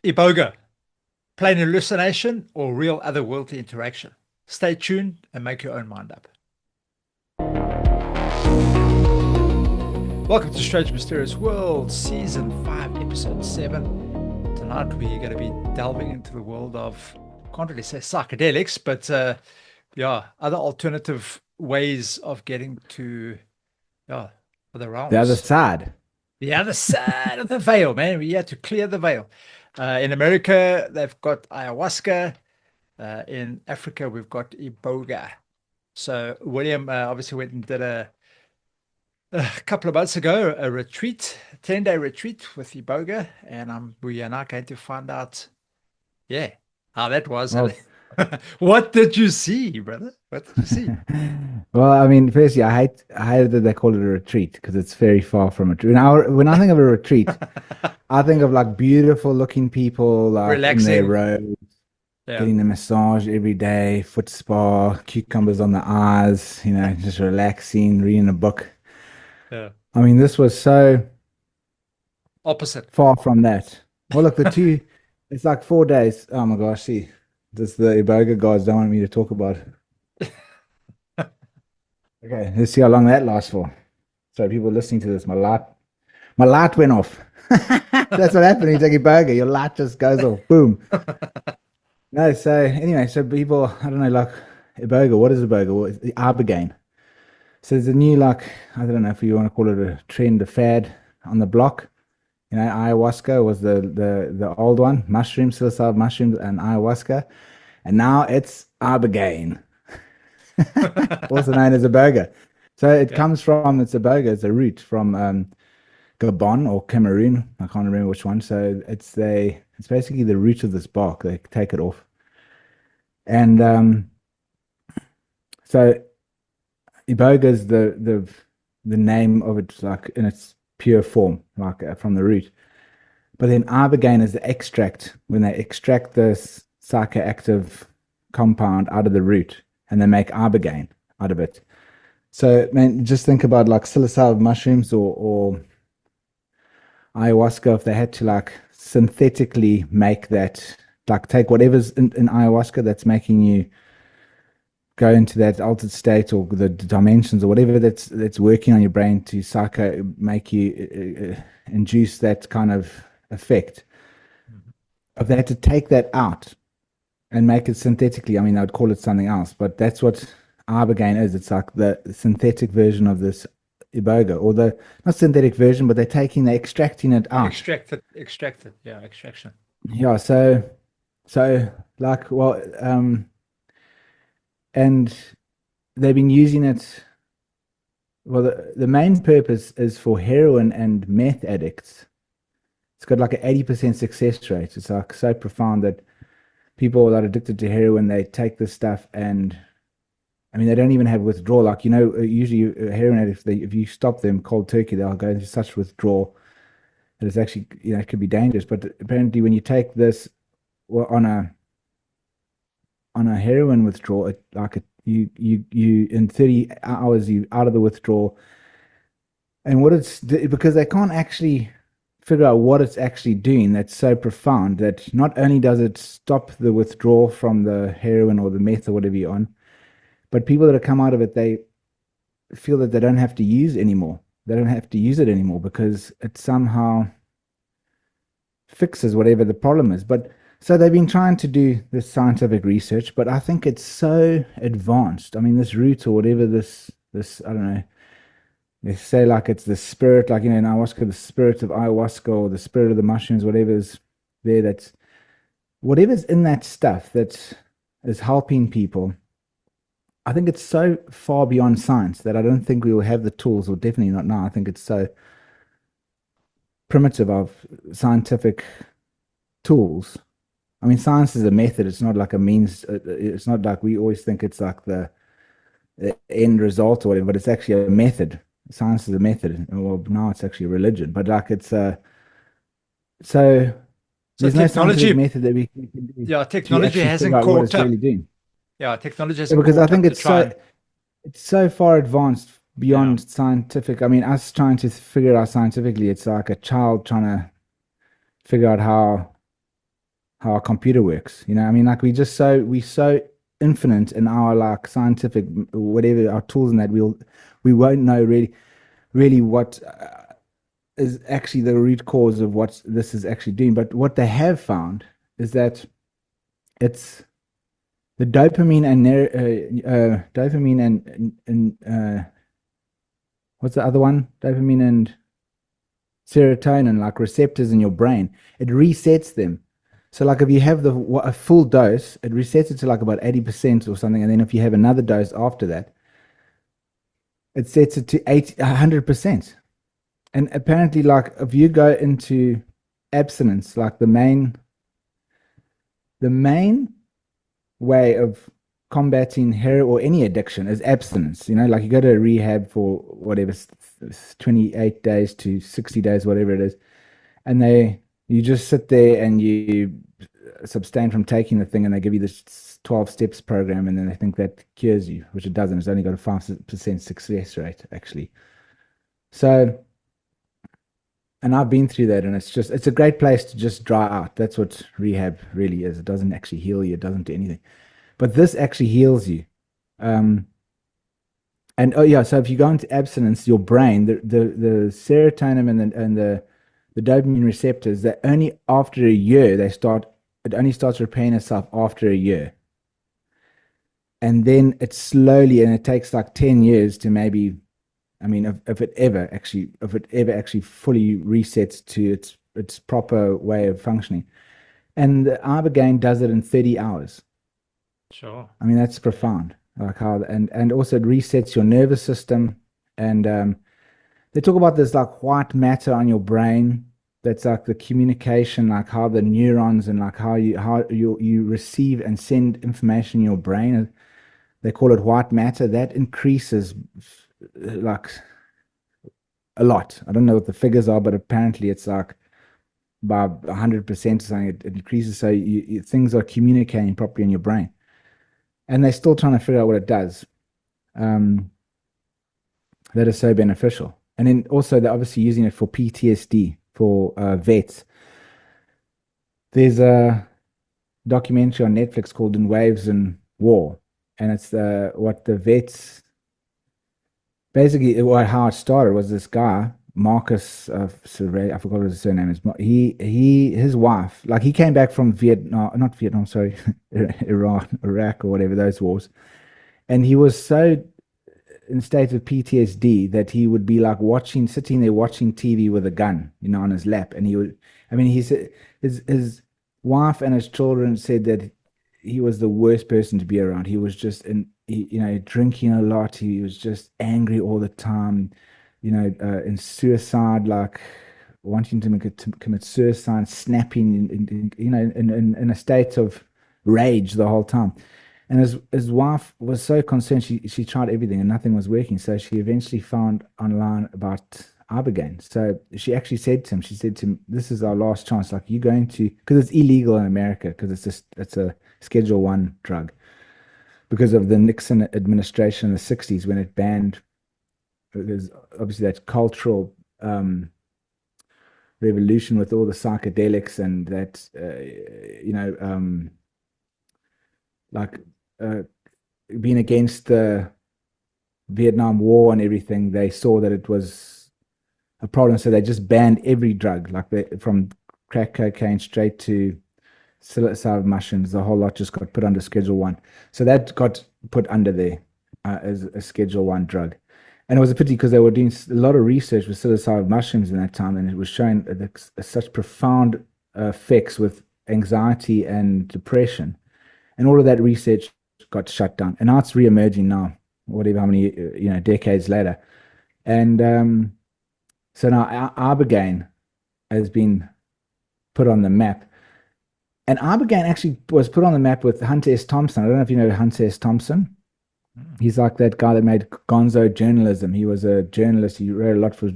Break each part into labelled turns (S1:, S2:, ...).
S1: Iboga, plain hallucination or real otherworldly interaction? Stay tuned and make your own mind up. Welcome to Strange Mysterious World, Season 5, Episode 7. Tonight we're going to be delving into the world of, can't really say psychedelics, but other alternative ways of getting to other
S2: The other
S1: realms.
S2: side.
S1: The other side of the veil, man. We had to clear the veil. In America, they've got ayahuasca. In Africa, we've got Iboga. So William obviously went and did a couple of months ago a retreat, 10-day retreat with Iboga, and we are now going to find out, how that was.
S2: Well,
S1: What did you see, brother? What did you see?
S2: well, I mean, firstly, I hate that they call it a retreat because it's very far from it. When I think of a retreat, I think of like beautiful looking people like in their
S1: Relaxing.
S2: robes,
S1: Yeah.
S2: getting a massage every day, foot spa, cucumbers on the eyes, just relaxing, reading a book.
S1: Yeah.
S2: I mean, this was so
S1: Opposite.
S2: far from that. Well, look, it's like 4 days. Oh my gosh, see, this the Iboga guys don't want me to talk about. Okay, let's see how long that lasts for. So people listening to this, my light went off. That's what happened when you take a burger. Your light just goes off. Boom. No, so anyway, so people, I don't know, like Iboga, what is Iboga? Well, it's the Ibogaine. So there's a new, like, I don't know if you want to call it a trend, a fad on the block. Ayahuasca was the old one, mushrooms, psilocybin mushrooms, and ayahuasca. And now it's Ibogaine, also known as Iboga. So it
S1: Yeah.
S2: comes from, it's Iboga, it's a root from Gabon or Cameroon. I can't remember which one. So it's basically the root of this bark. They take it off. And so Iboga is the name of it, like in its pure form, like from the root. But then ibogaine is the extract when they extract this psychoactive compound out of the root, and they make ibogaine out of it. So, man, just think about like psilocybin mushrooms or ayahuasca. If they had to like synthetically make that, like take whatever's in ayahuasca that's making you go into that altered state or the dimensions or whatever that's working on your brain to make you induce that kind of effect.
S1: Mhm.
S2: If they had to take that out and make it synthetically, I mean, I would call it something else, but that's what ibogaine is. It's like the synthetic version of this iboga, or the not synthetic version, but they're extracting it out.
S1: Extracted. Yeah, extraction.
S2: Yeah, so like, well, and they've been using it. Well, the main purpose is for heroin and meth addicts. It's got like an 80% success rate. It's like so profound that people that are addicted to heroin, they take this stuff and I mean, they don't even have withdrawal. Like, usually heroin addicts, if you stop them cold turkey, they'll go into such withdrawal that it's actually, it could be dangerous. But apparently when you take this well, on a heroin withdrawal, you in 30 hours you out of the withdrawal. And because they can't actually figure out what it's actually doing, that's so profound that not only does it stop the withdrawal from the heroin or the meth or whatever you're on, but people that have come out of it, they feel that they don't have to use anymore. They don't have to use it anymore because it somehow fixes whatever the problem is. But so they've been trying to do this scientific research, but I think it's so advanced. I mean, this root or whatever this I don't know. They say like it's the spirit, like in ayahuasca, the spirit of ayahuasca or the spirit of the mushrooms, whatever's there. That's whatever's in that stuff that is helping people. I think it's so far beyond science that I don't think we will have the tools, or definitely not now. I think it's so primitive of scientific tools. I mean, science is a method. It's not like a means. It's not like we always think it's like the end result or whatever, but it's actually a method. Science is a method. Well, now it's actually a religion, but like it's so
S1: So
S2: there's no scientific
S1: technology,
S2: method that we can do
S1: yeah,
S2: to
S1: technology
S2: actually figure
S1: hasn't
S2: out what
S1: caught
S2: it's really
S1: up.
S2: doing.
S1: Yeah, technology
S2: Yeah,
S1: hasn't
S2: because I
S1: caught
S2: think
S1: up to try and,
S2: it's so far advanced
S1: yeah,
S2: beyond scientific. I mean, us trying to figure it out scientifically, it's like a child trying to figure out how. how our computer works. You know, I mean, like we so infinite in our like scientific whatever our tools and that we won't know really what is actually the root cause of what this is actually doing. But what they have found is that it's the dopamine and what's the other one? Dopamine and serotonin, like receptors in your brain. It resets them. So like if you have a full dose, it resets it to like about 80% or something, and then if you have another dose after that, it sets it to 100%. And apparently, like if you go into abstinence, like the main way of combating heroin or any addiction is abstinence. You know, like you go to a rehab for whatever 28 days to 60 days, whatever it is, and you just sit there and you abstain from taking the thing, and they give you this 12 steps program, and then they think that cures you, which it doesn't. It's only got a 5% success rate actually. So, and I've been through that, and it's a great place to just dry out. That's what rehab really is. It doesn't actually heal you. It doesn't do anything, but this actually heals you. Um, and oh yeah, so if you go into abstinence, your brain, the serotonin and the dopamine receptors, that only after a year it only starts repairing itself after a year. And then it slowly, and it takes like 10 years to maybe, I mean, if it ever actually fully resets to its proper way of functioning. And the Ibogaine does it in 30 hours.
S1: Sure.
S2: I mean, that's profound. Like how, and also it resets your nervous system. And they talk about this like white matter on your brain. That's like the communication, like how the neurons and like how you receive and send information in your brain. They call it white matter. That increases like a lot. I don't know what the figures are, but apparently it's like by 100% or something. It increases, so things are communicating properly in your brain. And they're still trying to figure out what it does. That is so beneficial. And then also they're obviously using it for PTSD for vets. There's a documentary on Netflix called In Waves and War, and it's what the vets basically how it started was this guy Marcus I forgot what his surname is. His wife, like he came back from Vietnam, not Vietnam, sorry, Iraq or whatever, those wars, and he was so in a state of PTSD that he would be like sitting there watching TV with a gun, on his lap. And he said his wife and his children said that he was the worst person to be around. He was just drinking a lot. He was just angry all the time, in suicide, like wanting to commit suicide, snapping, in a state of rage the whole time. And his wife was so concerned. She tried everything and nothing was working. So she eventually found online about Ibogaine. So she actually said to him, "This is our last chance. Like you're going to, because it's illegal in America, because it's a Schedule 1 drug, because of the Nixon administration in the 60s when it banned. There's obviously that cultural revolution with all the psychedelics and that like being against the Vietnam War and everything. They saw that it was a problem, so they just banned every drug, like from crack cocaine straight to psilocybin mushrooms. The whole lot just got put under Schedule 1. So that got put under there as a Schedule 1 drug. And it was a pity because they were doing a lot of research with psilocybin mushrooms in that time, and it was showing such profound effects with anxiety and depression. And all of that research got shut down. And now it's re-emerging now, whatever, how many, decades later. And so now Ibogaine has been put on the map. And Ibogaine actually was put on the map with Hunter S. Thompson. I don't know if you know Hunter S. Thompson. He's like that guy that made gonzo journalism. He was a journalist. He wrote a lot for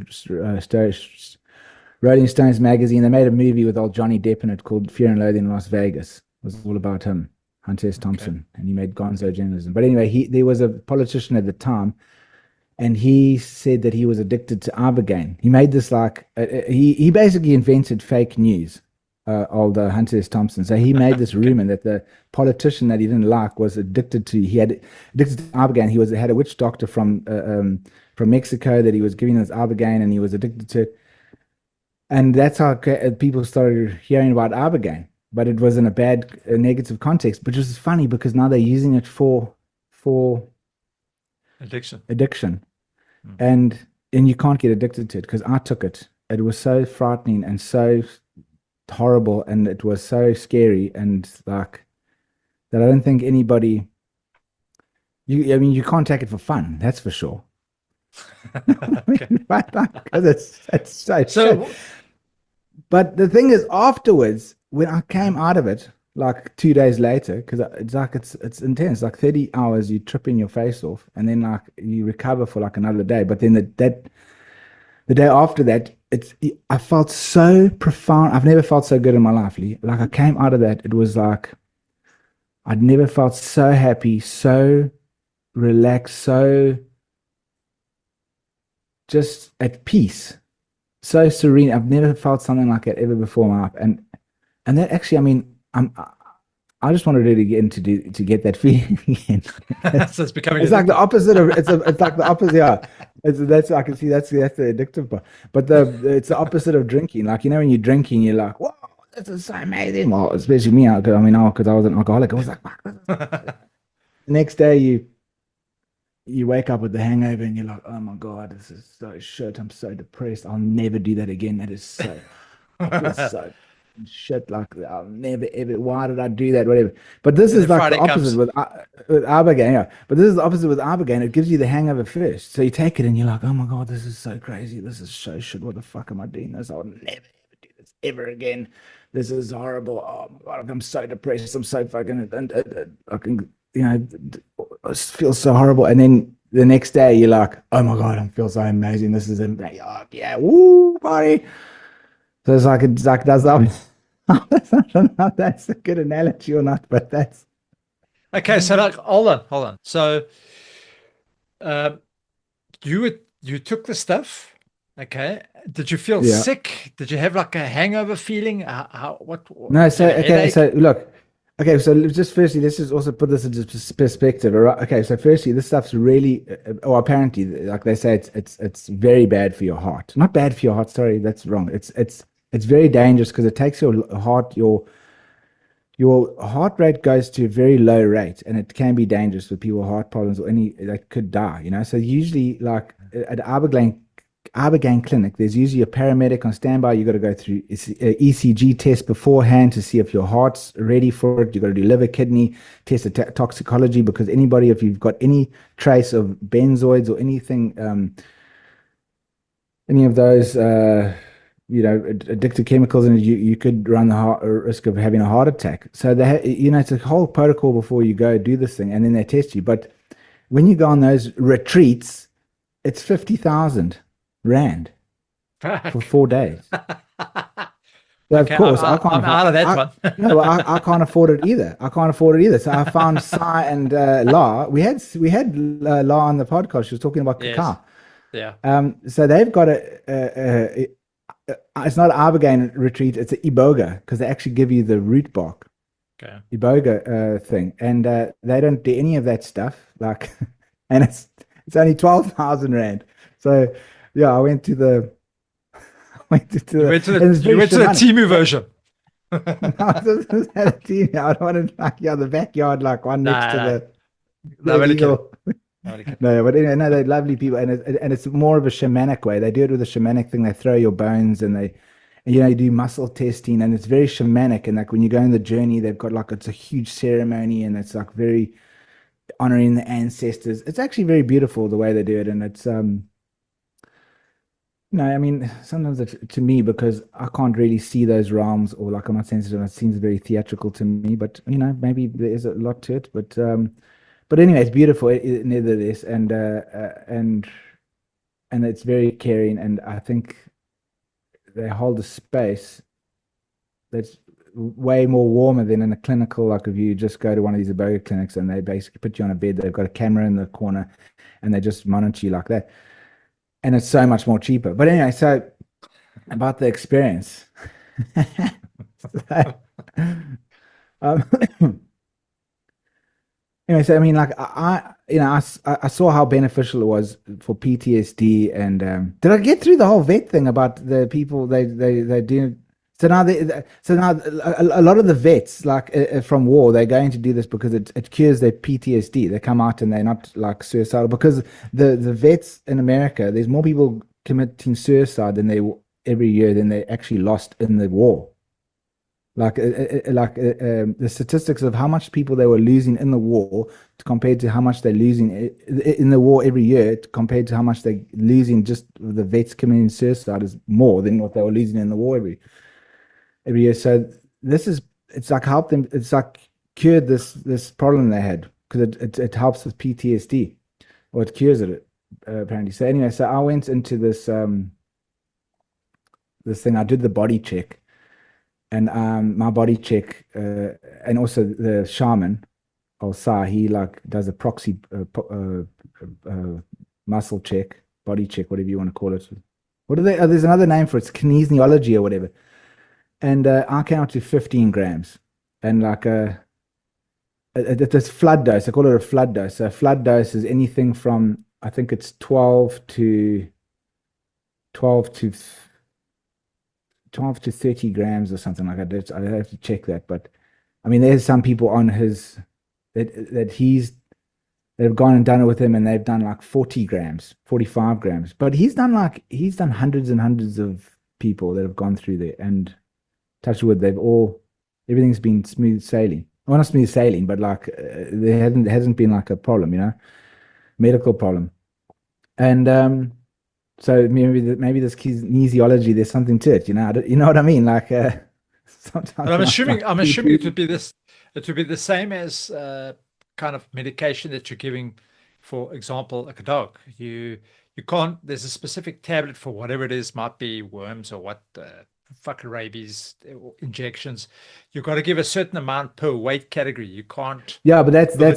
S2: Rolling Stones magazine. They made a movie with old Johnny Depp in it called Fear and Loathing in Las Vegas. It was all about him, Hunter S. Thompson. Okay. And he made gonzo journalism. But anyway, there was a politician at the time, and he said that he was addicted to Ibogaine. He made this he basically invented fake news. old Hunter S. Thompson. So he made this rumor that the politician that he didn't like was addicted to Ibogaine. He had a witch doctor from Mexico that he was giving this Ibogaine, and he was addicted to it. And that's how people started hearing about Ibogaine. But it was in a negative context, which is funny because now they're using it for addiction. And you can't get addicted to it, because I took it. It was so frightening and so horrible, and it was so scary, and like that I don't think anybody you can't take it for fun, that's for sure.
S1: Okay.
S2: Because it's so
S1: So,
S2: but the thing is, afterwards, when I came out of it, like 2 days later, because it's intense, like 30 hours, you tripping your face off, and then like you recover for like another day. But then the day after that, I felt so profound. I've never felt so good in my life, Lee. Like I came out of that, it was like I'd never felt so happy, so relaxed, so just at peace, so serene. I've never felt something like that ever before in my life. And that actually, I mean, I just wanted to get into to get that feeling again.
S1: so it's becoming.
S2: It's like the opposite of it's like the opposite. Yeah, that's I can see that's the addictive part. But it's the opposite of drinking. Like, you know, when you're drinking, you're like, "Whoa, this is so amazing." Well, especially me. Because I was an alcoholic, I was like, "Fuck." The next day, you wake up with the hangover, and you're like, "Oh my God, this is so shit. I'm so depressed. I'll never do that again. That is so. I feel so." Shit, like I'll never ever. Why did I do that? Whatever. But this is like the opposite with Ibogaine. Yeah. But this is the opposite with Ibogaine. It gives you the hangover first, so you take it and you're like, oh my God, this is so crazy. This is so shit. What the fuck am I doing this? I'll never ever do this ever again. This is horrible. Oh my God, I'm so depressed. I'm so fucking and I can, I feel so horrible. And then the next day you're like, oh my God, I feel so amazing. This is amazing. Oh, yeah, woo, party. So it's like does that. I don't know if that's a good analogy or not, but that's
S1: Okay. So like, hold on. So, you took the stuff. Okay. Did you feel
S2: yeah.
S1: sick? Did you have like a hangover feeling? What?
S2: No, so
S1: Did you have a
S2: okay,
S1: headache?
S2: so look, okay, so just firstly, let's just also put this into perspective. All right? Okay, so firstly, this stuff's really, or apparently, like they say, it's very bad for your heart. Not bad for your heart. Sorry, that's wrong. It's very dangerous because it takes your heart rate goes to a very low rate, and it can be dangerous for people with heart problems or any that could die. So usually, like at Ibogaine clinic, there's usually a paramedic on standby. You got to go through ECG test beforehand to see if your heart's ready for it. You got to do liver, kidney test, toxicology, because anybody, if you've got any trace of benzoids or anything, any of those, addictive chemicals, and you could run the risk of having a heart attack. So it's a whole protocol before you go do this thing, and then they test you. But when you go on those retreats, it's 50,000 rand for 4 days. So of
S1: Okay,
S2: course,
S1: I'm out of that one.
S2: No, I can't afford it either. So I found Sai and La. We had La on the podcast. She was talking about
S1: Yes.
S2: cacao.
S1: Yeah.
S2: So they've got it's not an Ibogaine retreat, it's an Iboga, because they actually give you the root bark.
S1: Okay.
S2: Iboga thing, and they don't do any of that stuff. Like, and it's only 12,000 rand. So yeah, I went to the
S1: You went to the Timu version.
S2: No, I just had a team. I don't want to the backyard, like one next to
S1: No, really
S2: eagle. No, but anyway, no, they're lovely people, and it's more of a shamanic way. They do it with a shamanic thing. They throw your bones, and you do muscle testing, and it's very shamanic. And like when you go on the journey, they've got like it's a huge ceremony, and it's like very honoring the ancestors. It's actually very beautiful the way they do it, and it's I mean, sometimes to me, because I can't really see those realms, or like I'm not sensitive, it seems very theatrical to me. But maybe there is a lot to it. But anyway, it's beautiful nevertheless, and it's very caring, and I think they hold a space that's way more warmer than in a clinical. Like if you just go to one of these Iboga clinics and they basically put you on a bed, they've got a camera in the corner, and they just monitor you like that, and it's so much more cheaper. But anyway, so about the experience. Um, anyway, so I mean, like I saw how beneficial it was for PTSD, and did I get through the whole vet thing about the people they do? So now a lot of the vets, like from war, they're going to do this because it cures their PTSD. They come out and they're not like suicidal because the vets in America, there's more people committing suicide than they every year than they actually lost in the war. The statistics of how much people they were losing in the war compared to how much they're losing in the war every year compared to how much they're losing just the vets committing suicide is more than what they were losing in the war every year. So it's like helped them. It's like cured this problem they had because it helps with PTSD or it cures it apparently. So anyway, so I went into this thing. I did the body check. And my body check, and also the shaman, Sa, he like does a proxy muscle check, body check, whatever you want to call it. What are they? There's another name for it. It's kinesiology or whatever. And I came out to 15 grams, and like it's flood dose. I call it a flood dose. So a flood dose is anything from I think it's 12 to 30 grams or something like that. I have to check that, but I mean, there's some people on his that have gone and done it with him, and they've done like 40 grams, 45 grams. But he's done hundreds and hundreds of people that have gone through there, and touch wood, everything's been smooth sailing. Well, not smooth sailing, but like there hasn't been like a problem, medical problem, and so maybe this kinesiology, there's something to it, you know what I mean? Like sometimes.
S1: But I'm assuming it would be this. It would be the same as kind of medication that you're giving, for example, like a dog. You can't. There's a specific tablet for whatever it is. Might be worms or what. Fucking rabies injections. You've got to give a certain amount per weight category. You can't.
S2: Yeah, but that's the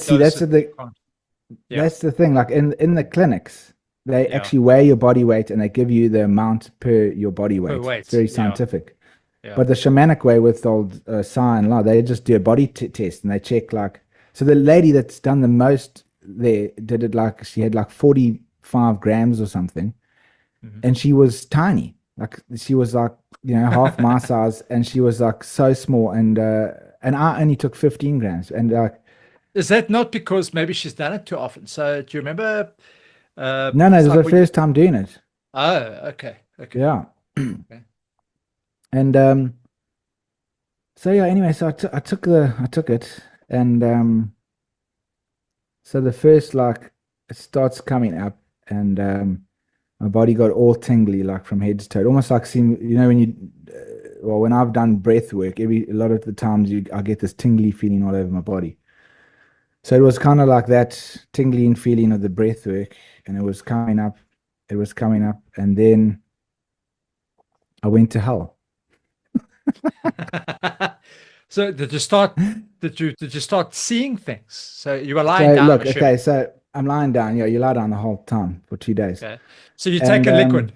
S2: thing. Like in the clinics. They actually weigh your body weight and they give you the amount per your body weight. It's very scientific. Yeah. But the shamanic way with old Sa and La, they just do a body test and they check like. So the lady that's done the most there did it like she had like 45 grams or something, and she was tiny. Like she was like half my size, and she was like so small. And I only took 15 grams. And like,
S1: is that not because maybe she's done it too often? So do you remember?
S2: No, this was the first time doing it.
S1: Oh, okay.
S2: Yeah. Okay. And so yeah, anyway, so I took it, and so the first like it starts coming up, and my body got all tingly like from head to toe, almost like seeing when I've done breath work, a lot of the times I get this tingly feeling all over my body. So it was kind of like that tingling feeling of the breath work, and it was coming up, and then I went to hell.
S1: So did you start seeing things? So you were lying down.
S2: Look, okay, so I'm lying down. You lie down the whole time for 2 days. Okay.
S1: So you take a liquid.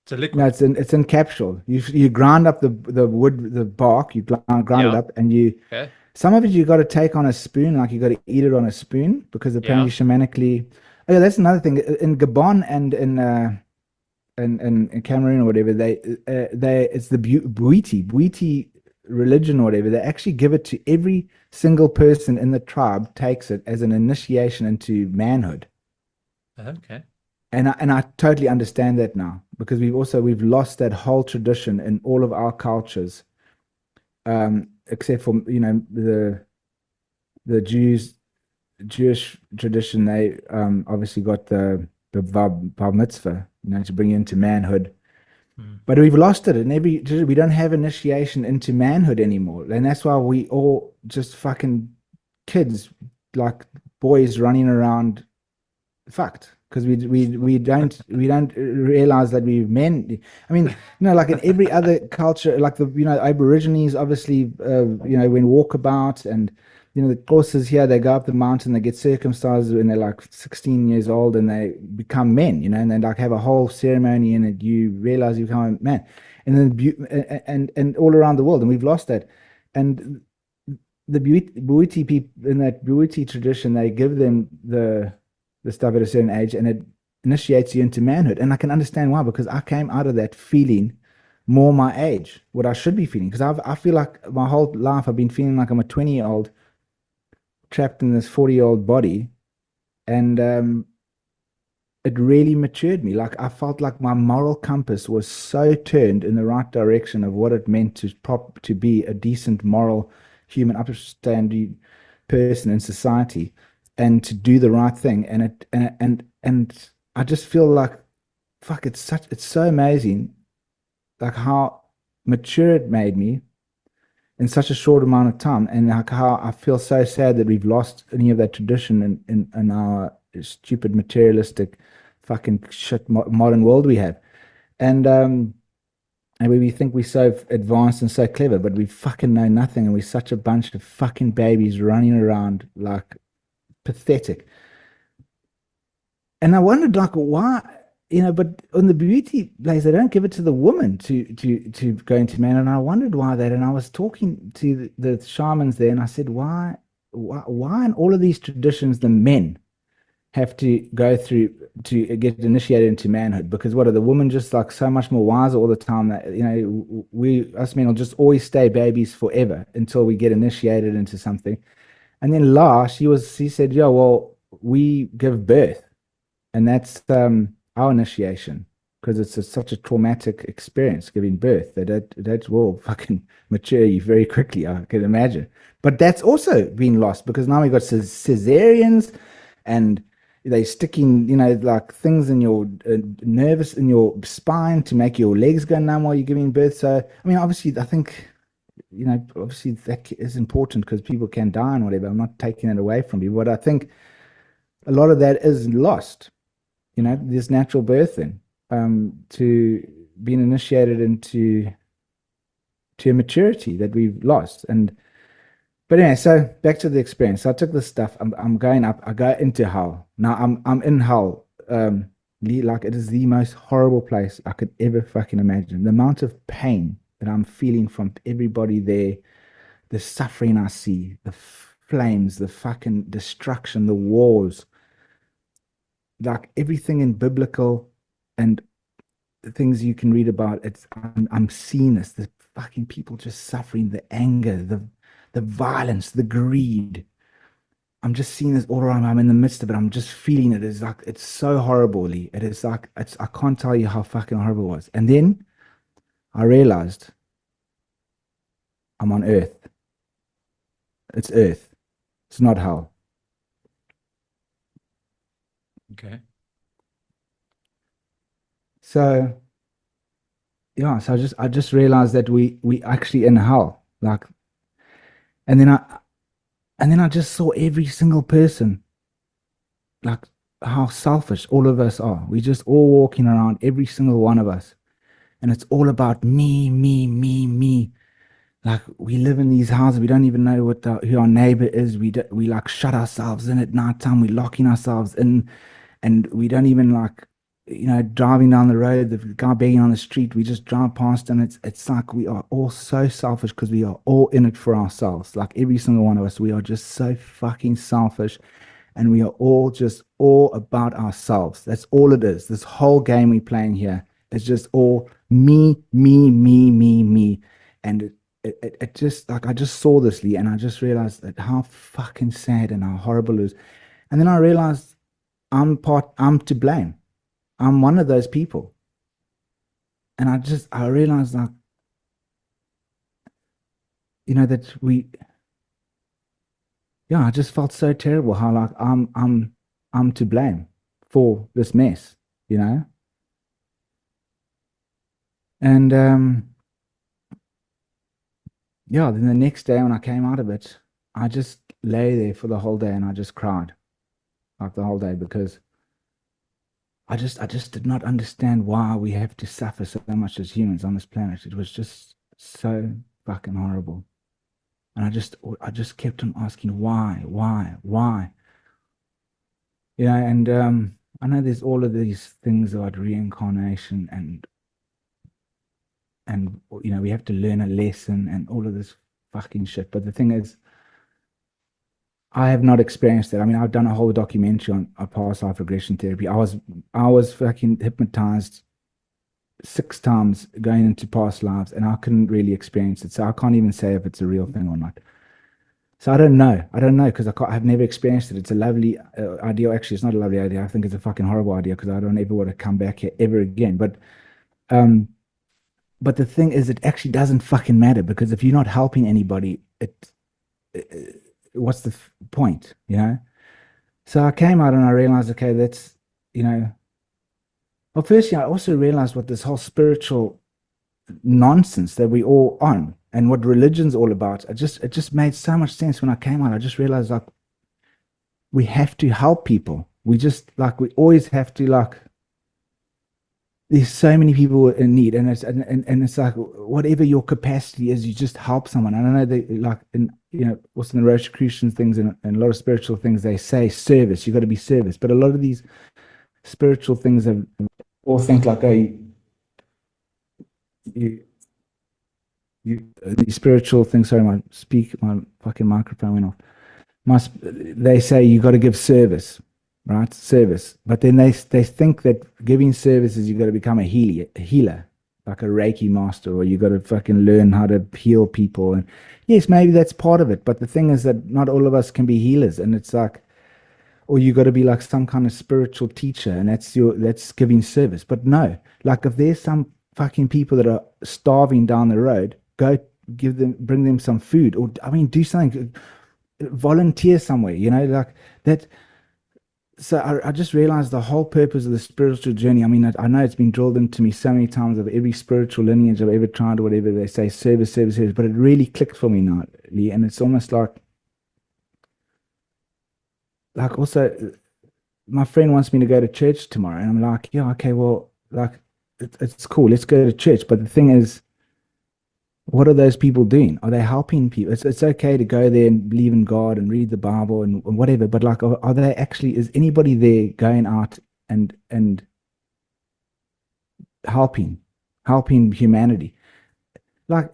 S1: It's a liquid.
S2: No, it's in capsule. You grind up the wood, the bark. You grind it up, and you. Okay. Some of it you got to take on a spoon, like you got to eat it on a spoon, because apparently shamanically. Oh yeah, that's another thing. In Gabon and in Cameroon or whatever, it's the Bwiti religion or whatever. They actually give it to every single person in the tribe, takes it as an initiation into manhood.
S1: Okay.
S2: And I totally understand that now, because we've lost that whole tradition in all of our cultures. Except for the Jewish tradition, they obviously got the bar mitzvah, to bring you into manhood. But we've lost it, and we don't have initiation into manhood anymore, and that's why we all just fucking kids, like boys running around, fucked. Because we don't realize that we're men. I mean, like in every other culture, like the Aborigines, obviously, when walkabout, and the horses here, they go up the mountain, they get circumcised when they're like 16 years old, and they become men, and they like have a whole ceremony in it. You realize you become a man, and then and all around the world, and we've lost that. And the Bhuti people in that Bhuti tradition, they give them the stuff at a certain age, and it initiates you into manhood. And I can understand why, because I came out of that feeling more my age, what I should be feeling. Because I feel like my whole life I've been feeling like I'm a 20-year-old trapped in this 40-year-old body. And it really matured me. Like I felt like my moral compass was so turned in the right direction of what it meant to be a decent, moral, human, upstanding person in society, and to do the right thing. And I just feel like, fuck, it's so amazing, like how mature it made me in such a short amount of time, and like how I feel so sad that we've lost any of that tradition in our stupid materialistic fucking shit modern world we have. And we think we're so advanced and so clever, but we fucking know nothing, and we're such a bunch of fucking babies running around like pathetic. And I wondered, like, why, but on the beauty place, they don't give it to the woman to go into man. And I wondered why that. And I was talking to the shamans there, and I said, why in all of these traditions the men have to go through to get initiated into manhood? Because what are the women just like so much more wiser all the time that we us men will just always stay babies forever until we get initiated into something. And then La, she said, yeah, well, we give birth, and that's our initiation, because it's such a traumatic experience giving birth that will fucking mature you very quickly, I can imagine. But that's also been lost, because now we've got cesareans, and they sticking, like things in your nervous, in your spine to make your legs go numb while you're giving birth. So, I mean, obviously, I think, obviously that is important because people can die and whatever. I'm not taking it away from you, but I think a lot of that is lost, this natural birthing, to being initiated into a maturity that we've lost. But anyway, so back to the experience. So I took this stuff. I'm going up. I go into hell. Now I'm in hell. Like it is the most horrible place I could ever fucking imagine. The amount of pain that I'm feeling from everybody there, the suffering I see, the flames, the fucking destruction, the wars, like everything in biblical and the things you can read about. I'm seeing this. The fucking people just suffering, the anger, the violence, the greed. I'm just seeing this all around. I'm in the midst of it. I'm just feeling it. It's like, it's so horrible, Lee. It is like, I can't tell you how fucking horrible it was. And then I realized I'm on Earth. It's Earth. It's not hell.
S1: Okay.
S2: So yeah, so I just realized that we actually in hell. Like, and then I just saw every single person, like how selfish all of us are. We just all walking around, every single one of us. And it's all about me, me, me, me. Like we live in these houses, we don't even know who our neighbor is. We like shut ourselves in at night time. We're locking ourselves in, and we don't even like, driving down the road, the guy begging on the street, we just drive past him. It's like we are all so selfish because we are all in it for ourselves. Like every single one of us, we are just so fucking selfish, and we are all just all about ourselves. That's all it is. This whole game we're playing here is just all me, me, me, me, me. And it just like I just saw this, Lee, and I just realized that how fucking sad and how horrible it is. And then I realized I'm to blame. I'm one of those people. And I realized like, that I just felt so terrible how like I'm to blame for this mess, you know? And then the next day when I came out of it, I just lay there for the whole day and I just cried like the whole day, because I just did not understand why we have to suffer so much as humans on this planet. It was just so fucking horrible. And I just kept on asking why? And I know there's all of these things about reincarnation, and and we have to learn a lesson and all of this fucking shit. But the thing is, I have not experienced it. I mean, I've done a whole documentary on a past life regression therapy. I was fucking hypnotized 6 times going into past lives, and I couldn't really experience it. So I can't even say if it's a real thing or not. So I don't know. I don't know because I've never experienced it. It's a lovely idea. Actually, it's not a lovely idea. I think it's a fucking horrible idea because I don't ever want to come back here ever again. Um, but the thing is, it actually doesn't fucking matter because if you're not helping anybody, what's the point, you know? So I came out and I realized, okay, that's, you know, well, firstly, I also realized what this whole spiritual nonsense that we all on and what religion's all about. It just made so much sense when I came out. I just realized like we have to help people. We always have to like there's so many people in need, and it's like whatever your capacity is, you just help someone. And I know they like in also in the Rosicrucian things and a lot of spiritual things they say service, you got to be service. But a lot of these spiritual things have all think like, oh, you these spiritual things. Sorry, my fucking microphone went off. They say you got to give service, right? Service, but then they think that giving service is you got to become a healer, like a Reiki master, or you got to fucking learn how to heal people. And yes, maybe that's part of it, but the thing is that not all of us can be healers, and it's like, or you got to be like some kind of spiritual teacher, and that's giving service. But no, like if there's some fucking people that are starving down the road, go bring them some food, or I mean, do something, volunteer somewhere, like that. So I just realized the whole purpose of the spiritual journey. I mean, I know it's been drilled into me so many times of every spiritual lineage I've ever tried or whatever. They say service, service, service, but it really clicked for me now, Lee. And it's almost like also my friend wants me to go to church tomorrow, and I'm like, yeah, okay, well, like it's cool, let's go to church. But the thing is, what are those people doing? Are they helping people? It's okay to go there and believe in God and read the Bible and whatever, but like, are they actually? Is anybody there going out and helping humanity? Like,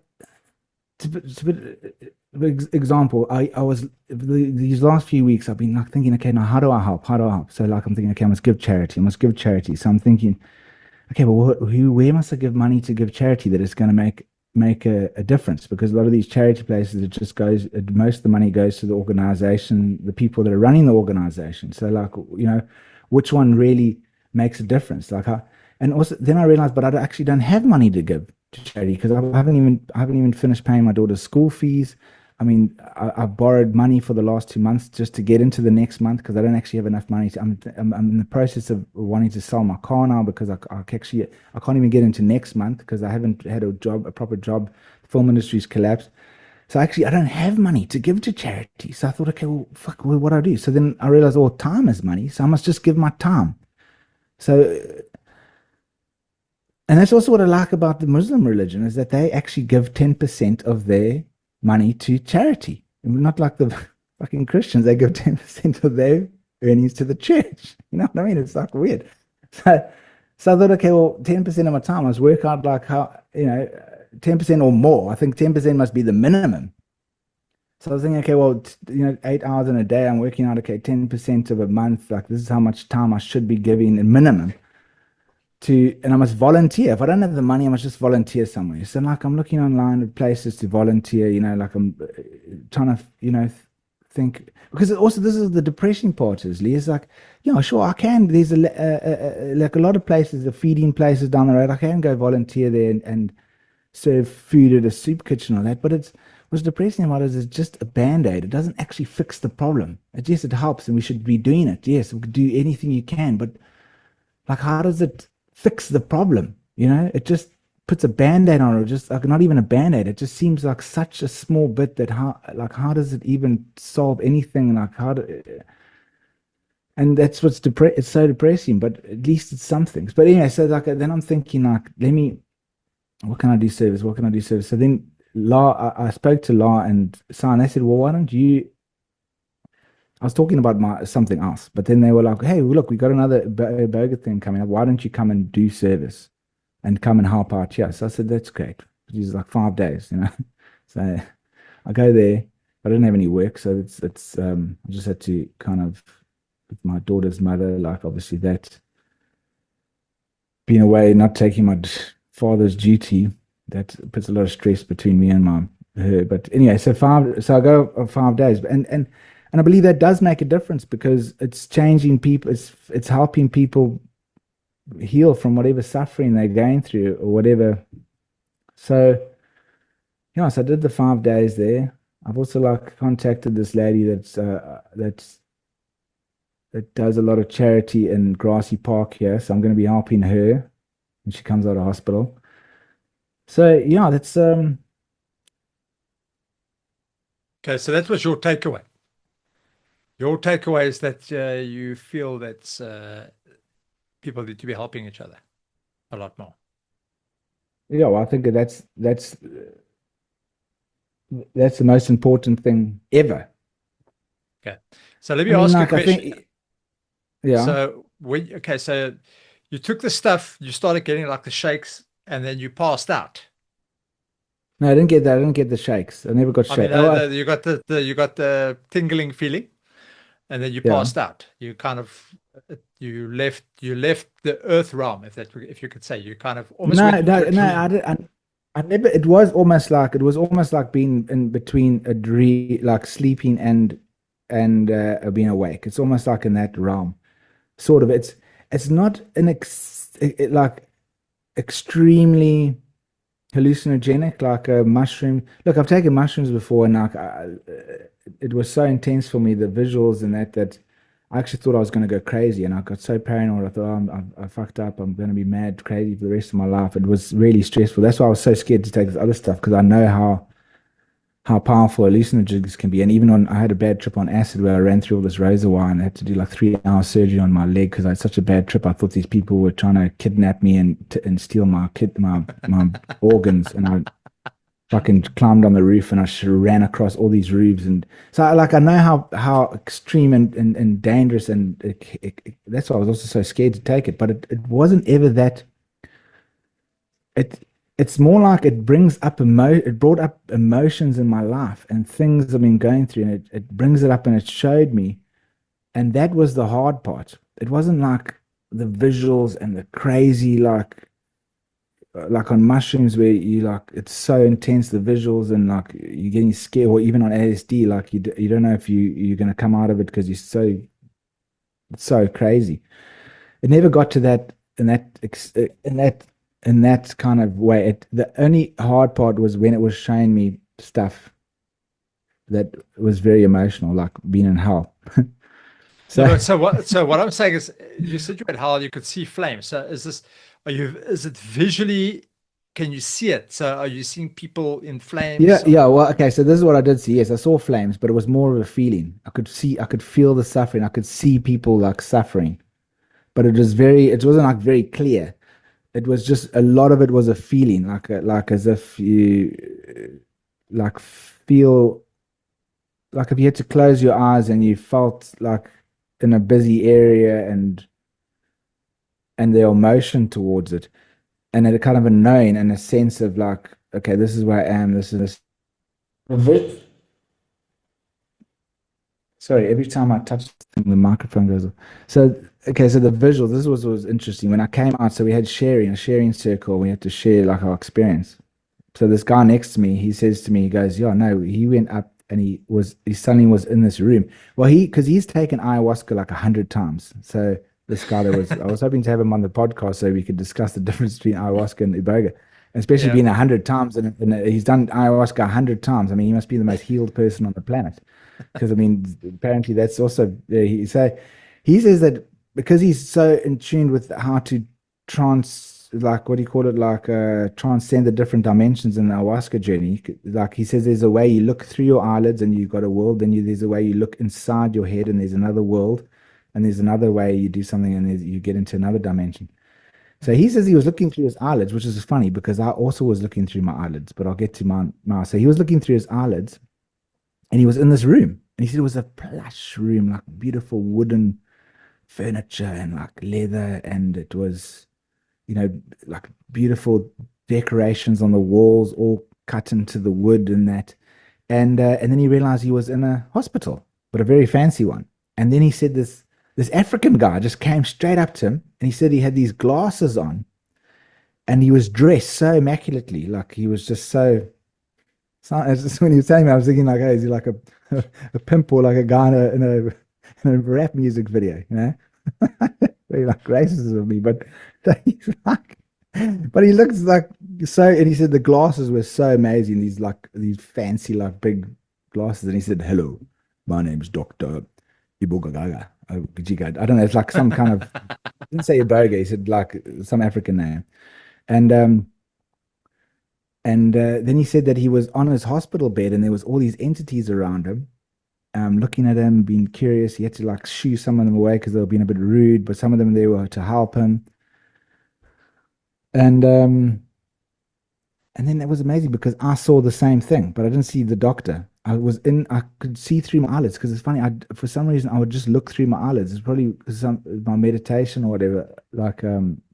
S2: example, I was these last few weeks I've been like thinking, okay, now how do I help? How do I help? So like I'm thinking, okay, I must give charity. I must give charity. So I'm thinking, okay, well, where must I give money to give charity that is going to make a difference? Because a lot of these charity places, it just goes, most of the money goes to the organization, the people that are running the organization. So like, which one really makes a difference? And also then I realized, but I actually don't have money to give to charity because I haven't even finished paying my daughter's school fees. I mean, I've borrowed money for the last 2 months just to get into the next month because I don't actually have enough money. I'm in the process of wanting to sell my car now because I can't even get into next month because I haven't had a proper job. The film industry's collapsed. So actually, I don't have money to give to charity. So I thought, okay, well, fuck, well, what do I do? So then I realized, oh, time is money. So I must just give my time. So, and that's also what I like about the Muslim religion is that they actually give 10% of their money to charity. And not like the fucking Christians, they give 10% of their earnings to the church. You know what I mean? It's like weird. So, so I thought, okay, well, 10% of my time, I must work out like how, 10% or more. I think 10% must be the minimum. So I was thinking, okay, well, 8 hours in a day, I'm working out, okay, 10% of a month, like this is how much time I should be giving a minimum and I must volunteer. If I don't have the money, I must just volunteer somewhere. So like I'm looking online at places to volunteer, like I'm trying to, think because also this is the depressing part is Lee. It's like, sure, I can. There's like a lot of places, the feeding places down the road. I can go volunteer there and serve food at a soup kitchen or that. But what's depressing about it is it's just a band-aid. It doesn't actually fix the problem. Yes, it helps and we should be doing it. Yes, we could do anything you can, but like how does it fix the problem? It just puts a band-aid on it, or just like not even a band-aid. It just seems like such a small bit that how does it even solve anything? Like and that's it's so depressing, but at least it's something. But anyway, so like then I'm thinking like, what can I do service? What can I do service? So then I spoke to La and San. They said, well, why don't you? I was talking about something else, but then they were like, hey, look, we got another Iboga thing coming up. Why don't you come and do service? and come and help out here. So I said, that's great. He's like 5 days, you know. So I go there. I didn't have any work, so I just had to kind of with my daughter's mother, like obviously that being away, not taking my father's duty, that puts a lot of stress between me and my her. But anyway, so I go 5 days, and I believe that does make a difference because it's changing people, it's helping people heal from whatever suffering they're going through or whatever. So yeah, so I did the 5 days there. I've also like contacted this lady that does a lot of charity in Grassy Park here. So I'm going to be helping her when she comes out of hospital. So yeah, that's
S1: Okay, so that was your takeaway. Your takeaway is that you feel that people need to be helping each other a lot more.
S2: yeah. Well, I think that's the most important thing ever.
S1: Okay, so let me
S2: I mean,
S1: ask you a
S2: like I
S1: question.
S2: think, yeah.
S1: So so you took the stuff, you started getting like the shakes, and then you passed out.
S2: No, I didn't get that. I didn't get the shakes. I never got
S1: I mean,
S2: shakes. Oh,
S1: you got you got the tingling feeling, and then you
S2: yeah.
S1: passed out. You kind of you left the earth realm, if you could say. You kind of almost
S2: No,
S1: went into
S2: no,
S1: a
S2: no.
S1: dream.
S2: I never. It was almost like being in between a dream, like sleeping and being awake. It's almost like in that realm, sort of. It's not like extremely hallucinogenic, like a mushroom. Look, I've taken mushrooms before, and like it was so intense for me, the visuals and that I actually thought I was going to go crazy, and I got so paranoid. I thought, oh, I fucked up. I'm going to be mad, crazy for the rest of my life. It was really stressful. That's why I was so scared to take this other stuff because I know how powerful hallucinogens can be. And even on, I had a bad trip on acid where I ran through all this razor wire and I had to do like 3 hour surgery on my leg because I had such a bad trip. I thought these people were trying to kidnap me and steal my organs, and I fucking climbed on the roof and I ran across all these roofs. And so I know how extreme and dangerous, and that's why I was also so scared to take it. But it wasn't ever that. It's more like it brought up emotions in my life and things I've been going through, and it brings it up and it showed me. And that was the hard part. It wasn't like the visuals and the crazy like on mushrooms where you like it's so intense, the visuals, and like you're getting scared, or even on LSD, like you don't know if you're going to come out of it because it's so crazy. It never got to that in that kind of way. The only hard part was when it was showing me stuff that was very emotional, like being in hell.
S1: No,
S2: So
S1: but so what I'm saying is you said you had hell, you could see flames. So is it visually, can you see it? So are you seeing people in
S2: yeah,
S1: flames?
S2: yeah. Well, okay. So this is what I did see. Yes, I saw flames, but it was more of a feeling. I could feel the suffering. I could see people like suffering, but it wasn't like very clear. It was just a lot of it was a feeling, like as if you like feel like if you had to close your eyes and you felt like in a busy area and the emotion towards it, and a kind of a knowing and a sense of like, okay, this is where I am. This is this. Sorry, every time I touch the microphone goes off. So, okay, so the visual, this was interesting. When I came out, so we had a sharing circle. We had to share like our experience. So this guy next to me, he says to me, he goes, yeah, no, he went up and he suddenly was in this room. Well, because he's taken ayahuasca like 100 times. So this guy I was hoping to have him on the podcast so we could discuss the difference between ayahuasca and Iboga, especially
S1: Yeah.
S2: being 100 times. And he's done ayahuasca 100 times. I mean, he must be the most healed person on the planet. Because I mean, apparently that's also he says that because he's so in tune with how to like what do you call it, like transcend the different dimensions in the ayahuasca journey. Like he says, there's a way you look through your eyelids and you've got a world, and there's a way you look inside your head and there's another world, and there's another way you do something and you get into another dimension. So he says he was looking through his eyelids, which is funny because I also was looking through my eyelids, but I'll get to mine now. So he was looking through his eyelids and he was in this room, and he said it was a plush room, like beautiful wooden furniture and like leather, and you know, like beautiful decorations on the walls, all cut into the wood and that. And then he realized he was in a hospital, but a very fancy one. And then he said this African guy just came straight up to him, and he said he had these glasses on, and he was dressed so immaculately, like he was just it's just when he was telling me, I was thinking like, oh, is he like a pimp or like a guy in a rap music video, you know? Very like racist of me, but he's like, but he looks like so. And he said the glasses were so amazing. These fancy like big glasses. And he said, "Hello, my name's Doctor Iboga." I don't know. It's like some kind of. He didn't say Iboga. He said like some African name. And then he said that he was on his hospital bed, and there was all these entities around him, looking at him, being curious. He had to like shoo some of them away because they were being a bit rude, but some of them they were to help him. And then that was amazing because I saw the same thing, but I didn't see the doctor. I could see through my eyelids because it's funny. For some reason, I would just look through my eyelids. It's probably my meditation or whatever. Like,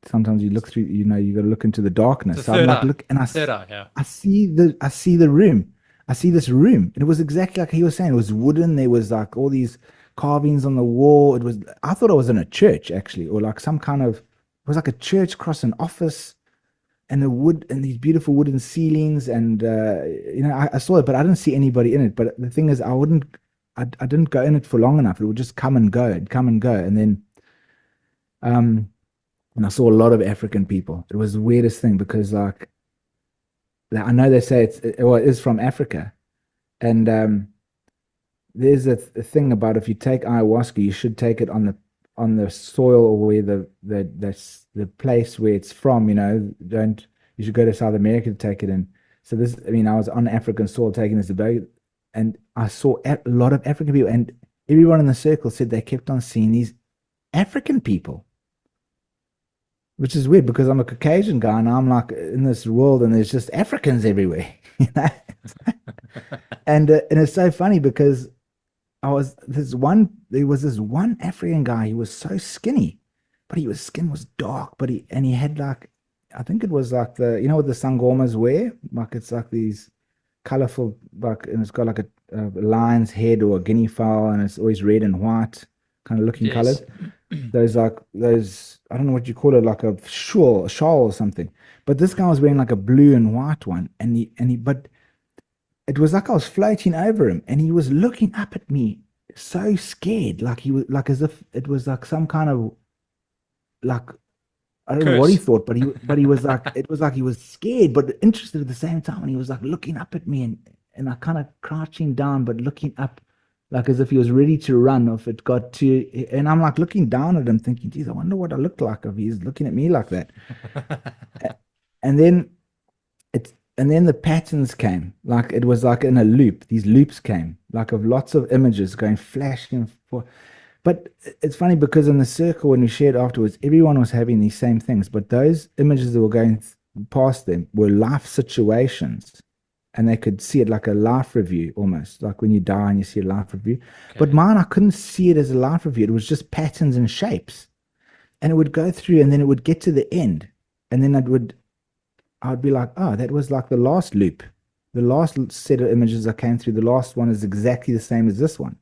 S2: sometimes you look through, you got to look into the darkness.
S1: The
S2: So I'm
S1: third
S2: like,
S1: eye.
S2: look, and
S1: Third eye, yeah.
S2: I see the room. I see this room. And it was exactly like he was saying. It was wooden. There was like all these carvings on the wall. I thought I was in a church actually, or like some kind of, it was like a church across an office and the wood and these beautiful wooden ceilings. And, I saw it, but I didn't see anybody in it. But the thing is, I didn't go in it for long enough. It would just come and go. It'd come and go. And then, and I saw a lot of African people. It was the weirdest thing because like, I know they say it is from Africa. And, there's a thing about if you take ayahuasca, you should take it on the soil or where that's the place where it's from. You should go to South America to take it in. So I was on African soil taking this Iboga, and I saw a lot of African people, and everyone in the circle said they kept on seeing these African people, which is weird because I'm a Caucasian guy and I'm like in this world and there's just Africans everywhere, you know. And it's so funny because there was this one African guy. He was so skinny, but his skin was dark. He had like, I think it was like what the Sangomas wear, like it's like these colorful, like, and it's got like a lion's head or a guinea fowl, and it's always red and white kind of looking
S1: Yes.
S2: colors. Those I don't know what you call it, like a shawl or something. But this guy was wearing like a blue and white one, but it was like I was floating over him, and he was looking up at me, so scared, like he was like as if it was like some kind of like I don't know what he
S1: Curse.
S2: thought, but he was like it was like he was scared but interested at the same time, and he was like looking up at me, and I kind of crouching down but looking up, like as if he was ready to run if it got too. And I'm like looking down at him, thinking, "Geez, I wonder what I looked like if he's looking at me like that." And then the patterns came, like it was like in a loop. These loops came, like of lots of images going flashing for. But it's funny because in the circle when we shared afterwards, everyone was having these same things, but those images that were going past them were life situations, and they could see it like a life review, almost like when you die and you see a life review.
S1: Okay.
S2: But mine, I couldn't see it as a life review. It was just patterns and shapes, and it would go through, and then it would get to the end, and then I would be like, oh, that was like the last loop. The last set of images I came through, the last one is exactly the same as this one.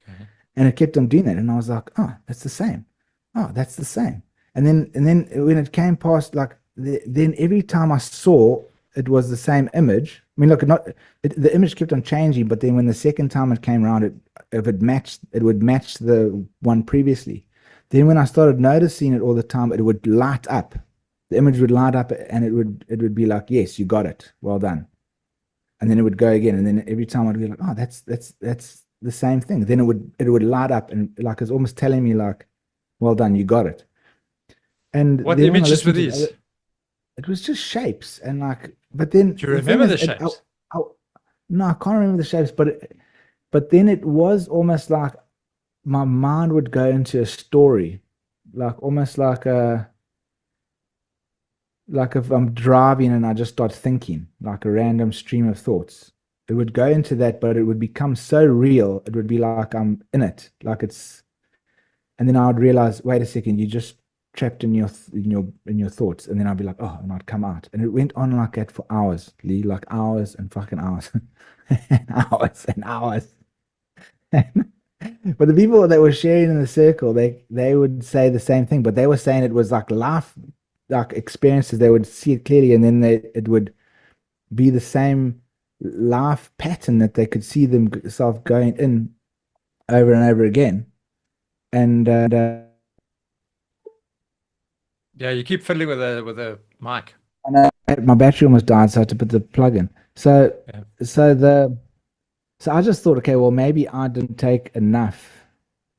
S1: Okay.
S2: And it kept on doing that. And I was like, oh, that's the same. Oh, that's the same. And then when it came past, like, then every time I saw it was the same image. I mean, look, the image kept on changing, but then when the second time it came around, it would match the one previously. Then when I started noticing it all the time, it would light up. The image would light up, and it would be like, yes, you got it, well done. And then it would go again, and then every time I'd be like, oh, that's the same thing. Then it would light up, and like it's almost telling me like, well done, you got it. And
S1: What
S2: then when I
S1: images were
S2: listened to
S1: these?
S2: it was just shapes, and like, but then
S1: Do you
S2: the thing
S1: remember the
S2: is,
S1: shapes?
S2: no, I can't remember the shapes, but then it was almost like my mind would go into a story, like almost like if I'm driving and I just start thinking, like a random stream of thoughts. It would go into that, but it would become so real. It would be like I'm in it, like it's, and then I would realize, wait a second, trapped in your thoughts, and then I'd be like, oh, and I'd come out, and it went on like that for hours, Lee, like hours and fucking hours, and hours and hours. But the people that were sharing in the circle, they would say the same thing, but they were saying it was like life, like experiences. They would see it clearly, and then it would be the same life pattern that they could see themselves going in over and over again. And
S1: Yeah, you keep fiddling with a mic.
S2: my battery almost died, so I had to put the plug in. So,
S1: Yeah.
S2: so the so I just thought, okay, well, maybe I didn't take enough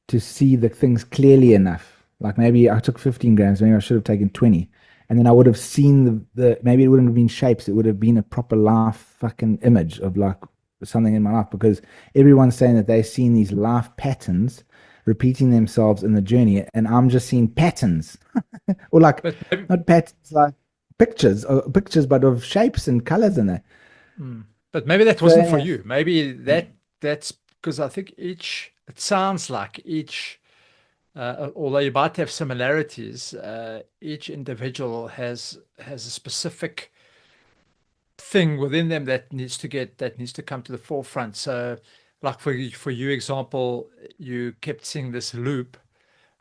S2: to see the things clearly enough. Like maybe I took 15 grams, maybe I should have taken 20. And then I would have seen the maybe it wouldn't have been shapes, it would have been a proper life fucking image of like something in my life because everyone's saying that they've seen these life patterns repeating themselves in the journey, and I'm just seeing patterns. Or like
S1: But maybe,
S2: not patterns like pictures or pictures but of shapes and colors in there.
S1: but maybe that
S2: So
S1: wasn't for
S2: anyway,
S1: you. Maybe that's because I think it sounds like each, although you might have similarities, each individual has a specific thing within them that needs to come to the forefront. So, like for you example, you kept seeing this loop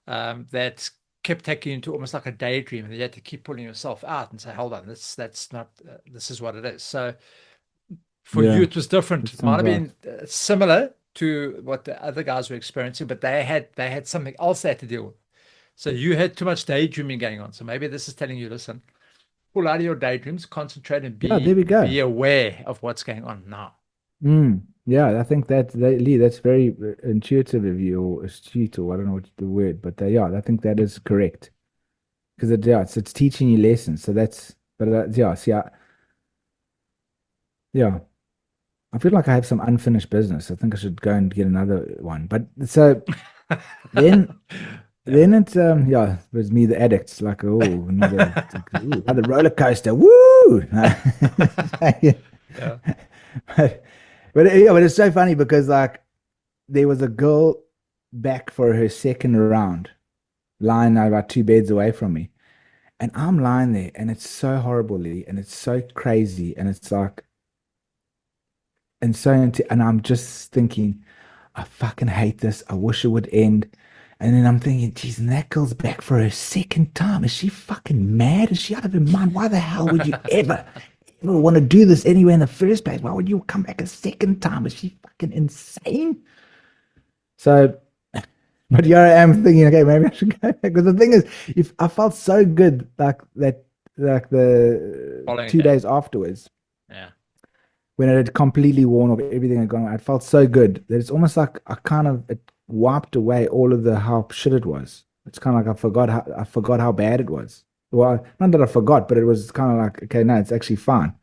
S1: that kept taking you into almost like a daydream, and you had to keep pulling yourself out and say, "Hold on, that's not this is what it is." So for you,
S2: yeah,
S1: it was
S2: that
S1: different. It might
S2: sounds
S1: have
S2: right.
S1: been similar to what the other guys were experiencing, but they had something else they had to deal with. So you had too much daydreaming going on. So maybe this is telling you, listen, pull out of your daydreams, concentrate, and
S2: Yeah, there we
S1: be
S2: go.
S1: aware of what's going on now.
S2: Yeah, I think Lee, that's very intuitive of you or astute or I don't know what the word, but yeah, I think that is correct because it's teaching you lessons. So that's, but yeah, see, yeah, I feel like I have some unfinished business. I think I should go and get another one. But so then,
S1: Yeah.
S2: then it's yeah, it was me, the addict. It's like another roller coaster. Woo!
S1: Yeah.
S2: But, but it's so funny because like there was a girl back for her second round, lying about two beds away from me. And I'm lying there, and it's so horribly, and it's so crazy, and it's like, and I'm just thinking, I fucking hate this. I wish it would end. And then I'm thinking, geez, and that girl's back for her second time. Is she fucking mad? Is she out of her mind? Why the hell would you ever want to do this anyway in the first place? Why would you come back a second time? Is she fucking insane? So, but here I am thinking, okay, maybe I should go back. Because the thing is, if I felt so good like that, like the
S1: Following it
S2: 2 days
S1: down.
S2: afterwards,
S1: Yeah.
S2: when it had completely worn off, everything had gone, I felt so good that it's almost like it wiped away all of the how shit it was. It's kind of like I forgot how bad it was. Well, not that I forgot, but it was kind of like, okay, no, it's actually fine.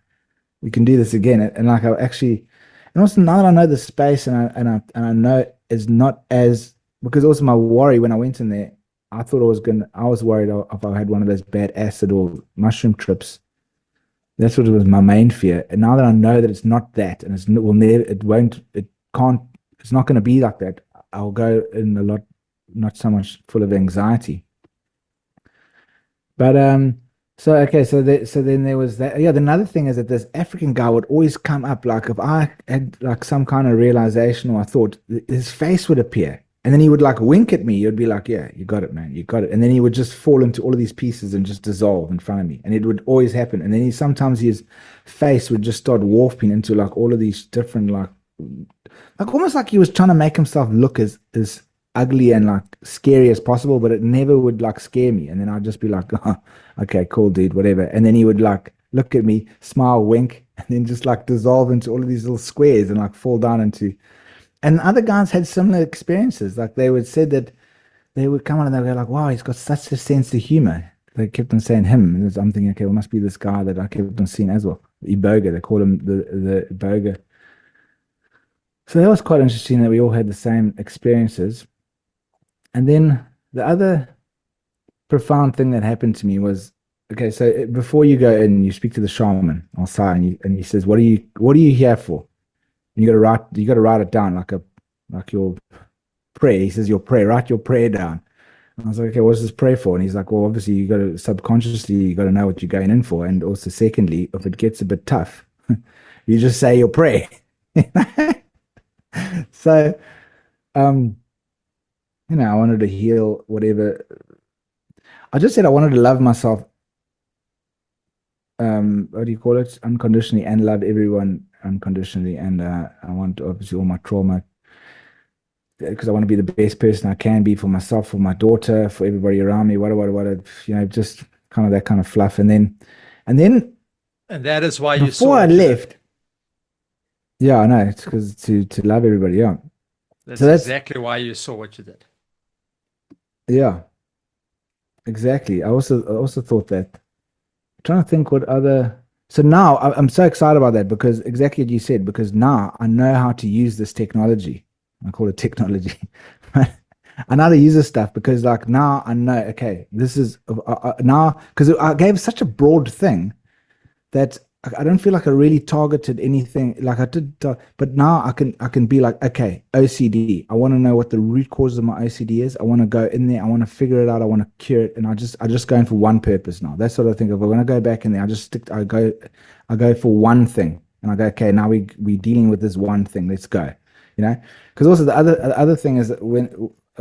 S2: We can do this again. And like I actually, and also now that I know the space and I know it's not as because also my worry when I went in there, I was worried if I had one of those bad acid or mushroom trips. That's what was my main fear. And now that I know that it's not that, and it will never, it won't, it can't, it's not going to be like that. I'll go in a lot, not so much full of anxiety. But so okay, so then there was that. Yeah, another thing is that this African guy would always come up. Like if I had like some kind of realization or I thought his face would appear, and then he would like wink at me. He'd be like, "Yeah, you got it, man, you got it." And then he would just fall into all of these pieces and just dissolve in front of me, and it would always happen. And then sometimes his face would just start warping into like all of these different like almost like he was trying to make himself look as ugly and like scary as possible, but it never would like scare me. And then I'd just be like, oh, okay, cool, dude, whatever. And then he would like look at me, smile, wink, and then just like dissolve into all of these little squares and like fall down into. And other guys had similar experiences. Like they would say that they would come on and they were like, wow, he's got such a sense of humor. They kept on saying him. And I'm thinking, okay, well, must be this guy that I kept on seeing as well. Iboga, they call him the Iboga. So that was quite interesting that we all had the same experiences. And then the other profound thing that happened to me was okay. So before you go in, you speak to the shaman outside, and he says, what are you here for?" And you got to write it down like your prayer. He says your prayer, write your prayer down. I was like, okay, what's this pray for? And he's like, well, obviously you got to subconsciously, you got to know what you're going in for. And also secondly, if it gets a bit tough, you just say your prayer. So, um, I wanted to heal whatever. I just said I wanted to love myself, what do you call it? Unconditionally, and love everyone unconditionally. And I want obviously all my trauma, because I want to be the best person I can be for myself, for my daughter, for everybody around me, just kind of that kind of fluff. And then
S1: And that is why you saw
S2: before I
S1: what you did.
S2: left, yeah, I know, it's because to love everybody, yeah.
S1: That's
S2: So that's
S1: exactly why you saw what you did.
S2: yeah, exactly. I also thought that. I'm trying to think what other. So now I'm so excited about that because exactly what you said, because now I know how to use this technology. I call it technology. I know how to use this stuff because like now I know, okay, this is now because I gave such a broad thing that I don't feel like I really targeted anything like I did, but now I can be like, okay, OCD. I want to know what the root cause of my OCD is. I want to go in there. I want to figure it out. I want to cure it, and I just go in for one purpose now. That's what I think of. When I go back in there, I go for one thing, and I go, okay, now we dealing with this one thing. Let's go, because also the other thing is that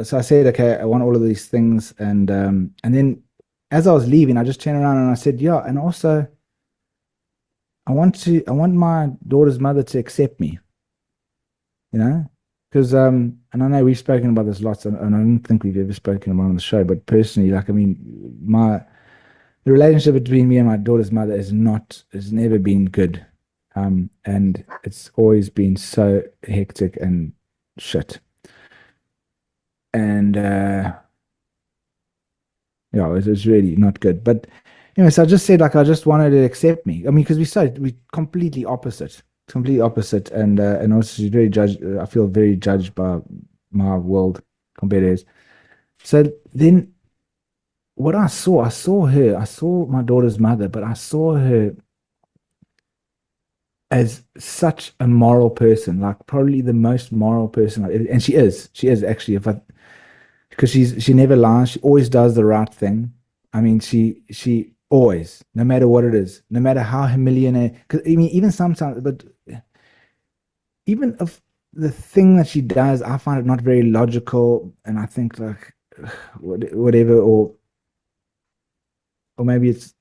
S2: so I said, okay, I want all of these things, and then as I was leaving, I just turned around and I said, yeah, and also. I want my daughter's mother to accept me, because and I know we've spoken about this lots, and I don't think we've ever spoken about it on the show, but personally, like I mean, the relationship between me and my daughter's mother has never been good, and it's always been so hectic and shit, and yeah, it was really not good, but. Anyway, so I just said like I just wanted to accept me. I mean, because we completely opposite, and also she's very judged. I feel very judged by my world compared to hers. So then, what I saw her, I saw my daughter's mother, but I saw her as such a moral person, like probably the most moral person, and she is actually. Because she never lies, she always does the right thing. I mean, she always, no matter what it is, no matter how humiliating. Because I mean, even sometimes, but even if the thing that she does, I find it not very logical, and I think like whatever, or maybe it's.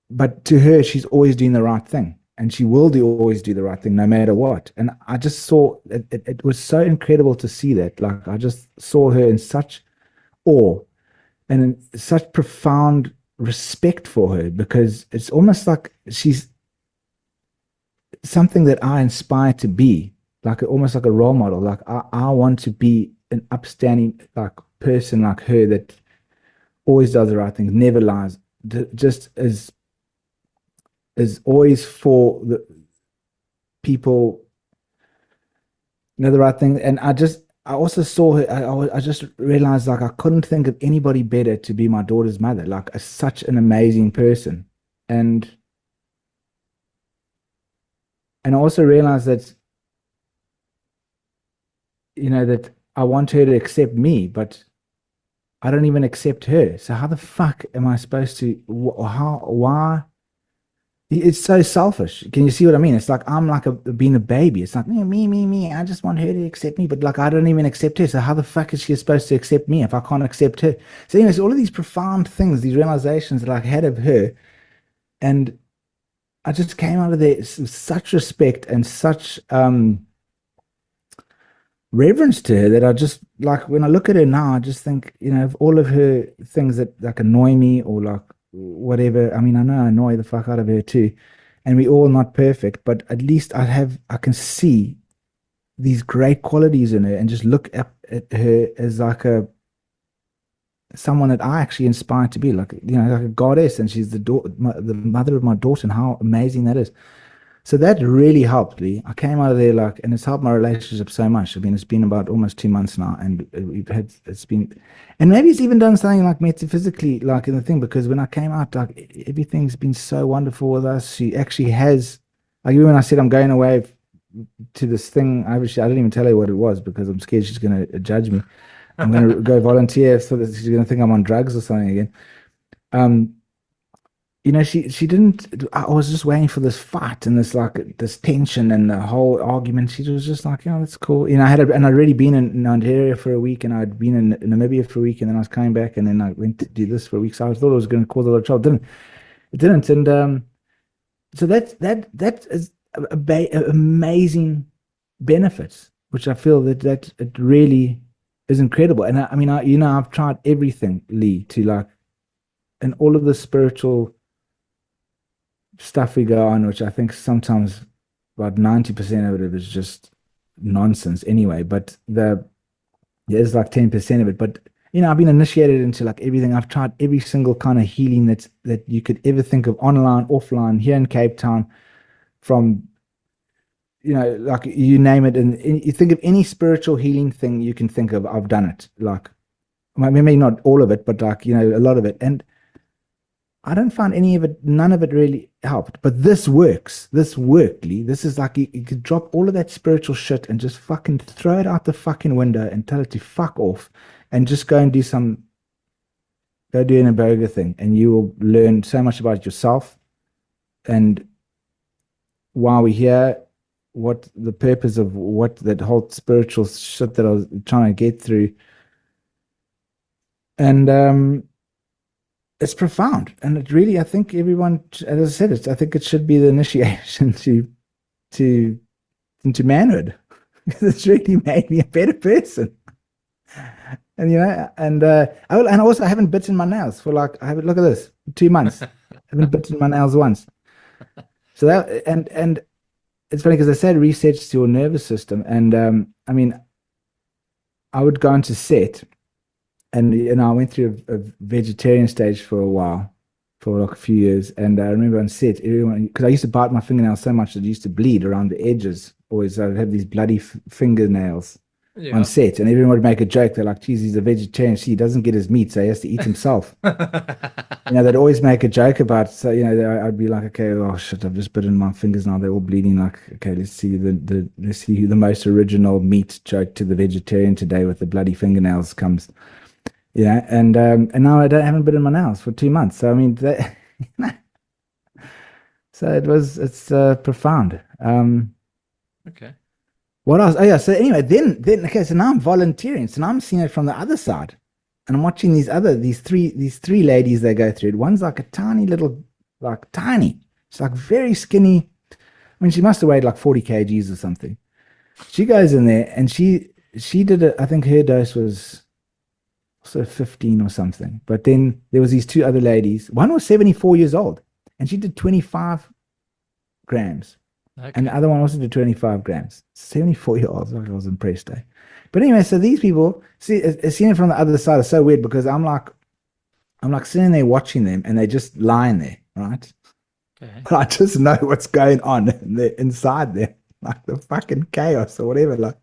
S2: But to her, she's always doing the right thing, and she will always do the right thing, no matter what. And I just saw it was so incredible to see that. Like I just saw her in such awe and in such profound respect for her because it's almost like she's something that I inspire to be, like almost like a role model. Like I want to be an upstanding like person like her that always does the right things, never lies, just is always for the people, the right thing. And I also saw her. I just realized like I couldn't think of anybody better to be my daughter's mother. Like such an amazing person, and I also realized that that I want her to accept me, but I don't even accept her. So how the fuck am I supposed to? How? Why? It's so selfish. Can you see what I mean? It's like I'm like being a baby. It's like me. I just want her to accept me, but like I don't even accept her. So how the fuck is she supposed to accept me if I can't accept her? So anyways, all of these profound things, these realizations that I had of her, and I just came out of there with such respect and such reverence to her that I just like when I look at her now, I just think, of all of her things that like annoy me or like whatever. I mean, I know I annoy the fuck out of her too, and we all not perfect, but at least I can see these great qualities in her and just look at her as like someone that I actually inspire to be, like like a goddess, and she's the mother of my daughter, and how amazing that is. So that really helped me. I came out of there like, and it's helped my relationship so much. I mean, it's been about almost 2 months now, and it's been, and maybe it's even done something like metaphysically, like in the thing, because when I came out, like everything's been so wonderful with us. She actually has, like even when I said I'm going away to this thing, I didn't even tell her what it was because I'm scared she's going to judge me. I'm going to go volunteer so that she's going to think I'm on drugs or something again. Um, she didn't. I was just waiting for this fight and this tension and the whole argument. She was just like, that's cool. I'd already been in Nigeria for a week, and I'd been in Namibia for a week, and then I was coming back, and then I went to do this for a week. So I thought it was going to cause a lot of trouble. It didn't, and so that is amazing benefits, which I feel that it really is incredible. And I've tried everything, Lee, to like, and all of the spiritual stuff we go on, which I think sometimes about 90% of it is just nonsense anyway, but there's like 10% of it. But I've been initiated into like everything. I've tried every single kind of healing that you could ever think of, online, offline, here in Cape Town, from like you name it, and you think of any spiritual healing thing you can think of, I've done it. Like, maybe not all of it, but like a lot of it. And I don't find none of it really helped. But this works. This worked, Lee. This is like you could drop all of that spiritual shit and just fucking throw it out the fucking window and tell it to fuck off and just go and do an Iboga thing, and you will learn so much about yourself. And while we're here, what the purpose of what that whole spiritual shit that I was trying to get through. And it's profound, and it really, I think everyone, as I said, I think it should be the initiation into manhood, because it's really made me a better person. And I also haven't bitten my nails for look at this, 2 months. I haven't bitten my nails once. So that and it's funny because I said research to your nervous system, and I would go into set. And I went through a vegetarian stage for a while, for like a few years. And I remember on set, everyone, because I used to bite my fingernails so much that it used to bleed around the edges. Always, I'd have these bloody fingernails on set, and everyone would make a joke. They're like, "Geez, he's a vegetarian. See, he doesn't get his meat, so he has to eat himself." They'd always make a joke about. So I'd be like, "Okay, oh shit, I've just bitten my fingers now. They're all bleeding. Like, okay, let's see let's see who the most original meat joke to the vegetarian today with the bloody fingernails comes." And now I haven't bitten my nails for 2 months. So so it's profound.
S1: Okay.
S2: What else? Oh yeah. So anyway, then okay. So now I'm volunteering. So now I'm seeing it from the other side, and I'm watching these three ladies they go through it. One's like a tiny little, like tiny. She's like very skinny. I mean, she must have weighed like 40 kgs or something. She goes in there and she did it. I think her dose was 15 or something. But then there was these two other ladies. One was 74 years old, and she did 25 grams. Okay. And the other one also did 25 grams. 74-year-olds. I was impressed. But anyway, so these people, seeing it from the other side is so weird, because I'm like sitting there watching them, and they're just lying there, right? Okay. But I just know what's going on inside there, like the fucking chaos or whatever. Like,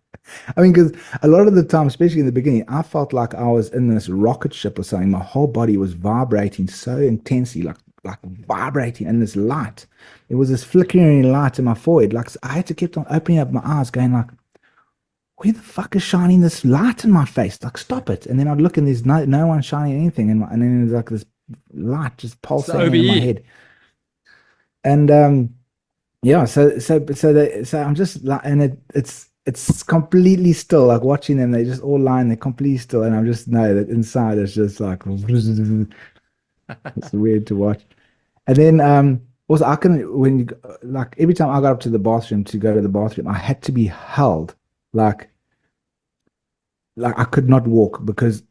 S2: I mean, because a lot of the time, especially in the beginning, I felt like I was in this rocket ship or something. My whole body was vibrating so intensely, like vibrating in this light. It was this flickering light in my forehead. Like, I had to keep on opening up my eyes, going like, where the fuck is shining this light in my face? Like, stop it. And then I'd look, and there's no one shining anything. And then there's like this light just pulsating in my head. And yeah, so I'm just like, and it's completely still, like watching them, they just all lying, they're completely still, and I just know that inside it's just like it's weird to watch. And then also like every time I got up to the bathroom to go to the bathroom, I had to be held, like I could not walk, because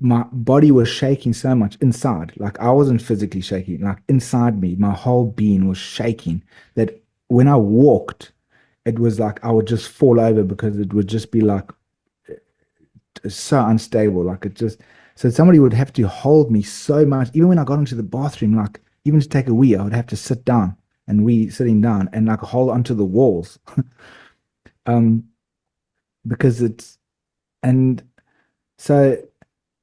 S2: my body was shaking so much inside. Like, I wasn't physically shaking, like inside me, my whole being was shaking, that when I walked, it was like I would just fall over, because it would just be like so unstable. Like, so somebody would have to hold me so much. Even when I got into the bathroom, like even to take a wee, I would have to sit down and wee sitting down, and like hold onto the walls. Because and so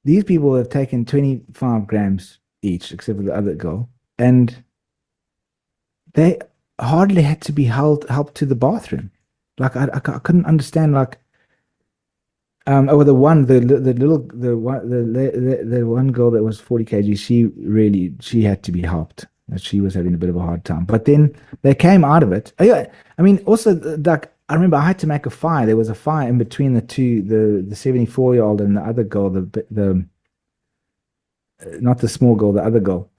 S2: these people have taken 25 grams each, except for the other girl, and they hardly had to be helped to the bathroom. Like, I couldn't understand. Like, Oh, the one girl that was 40 kg, she had to be helped. She was having a bit of a hard time. But then they came out of it. Oh, yeah, I mean, also like I remember I had to make a fire. There was a fire in between the two, the 74-year-old and the other girl, the not the small girl, the other girl,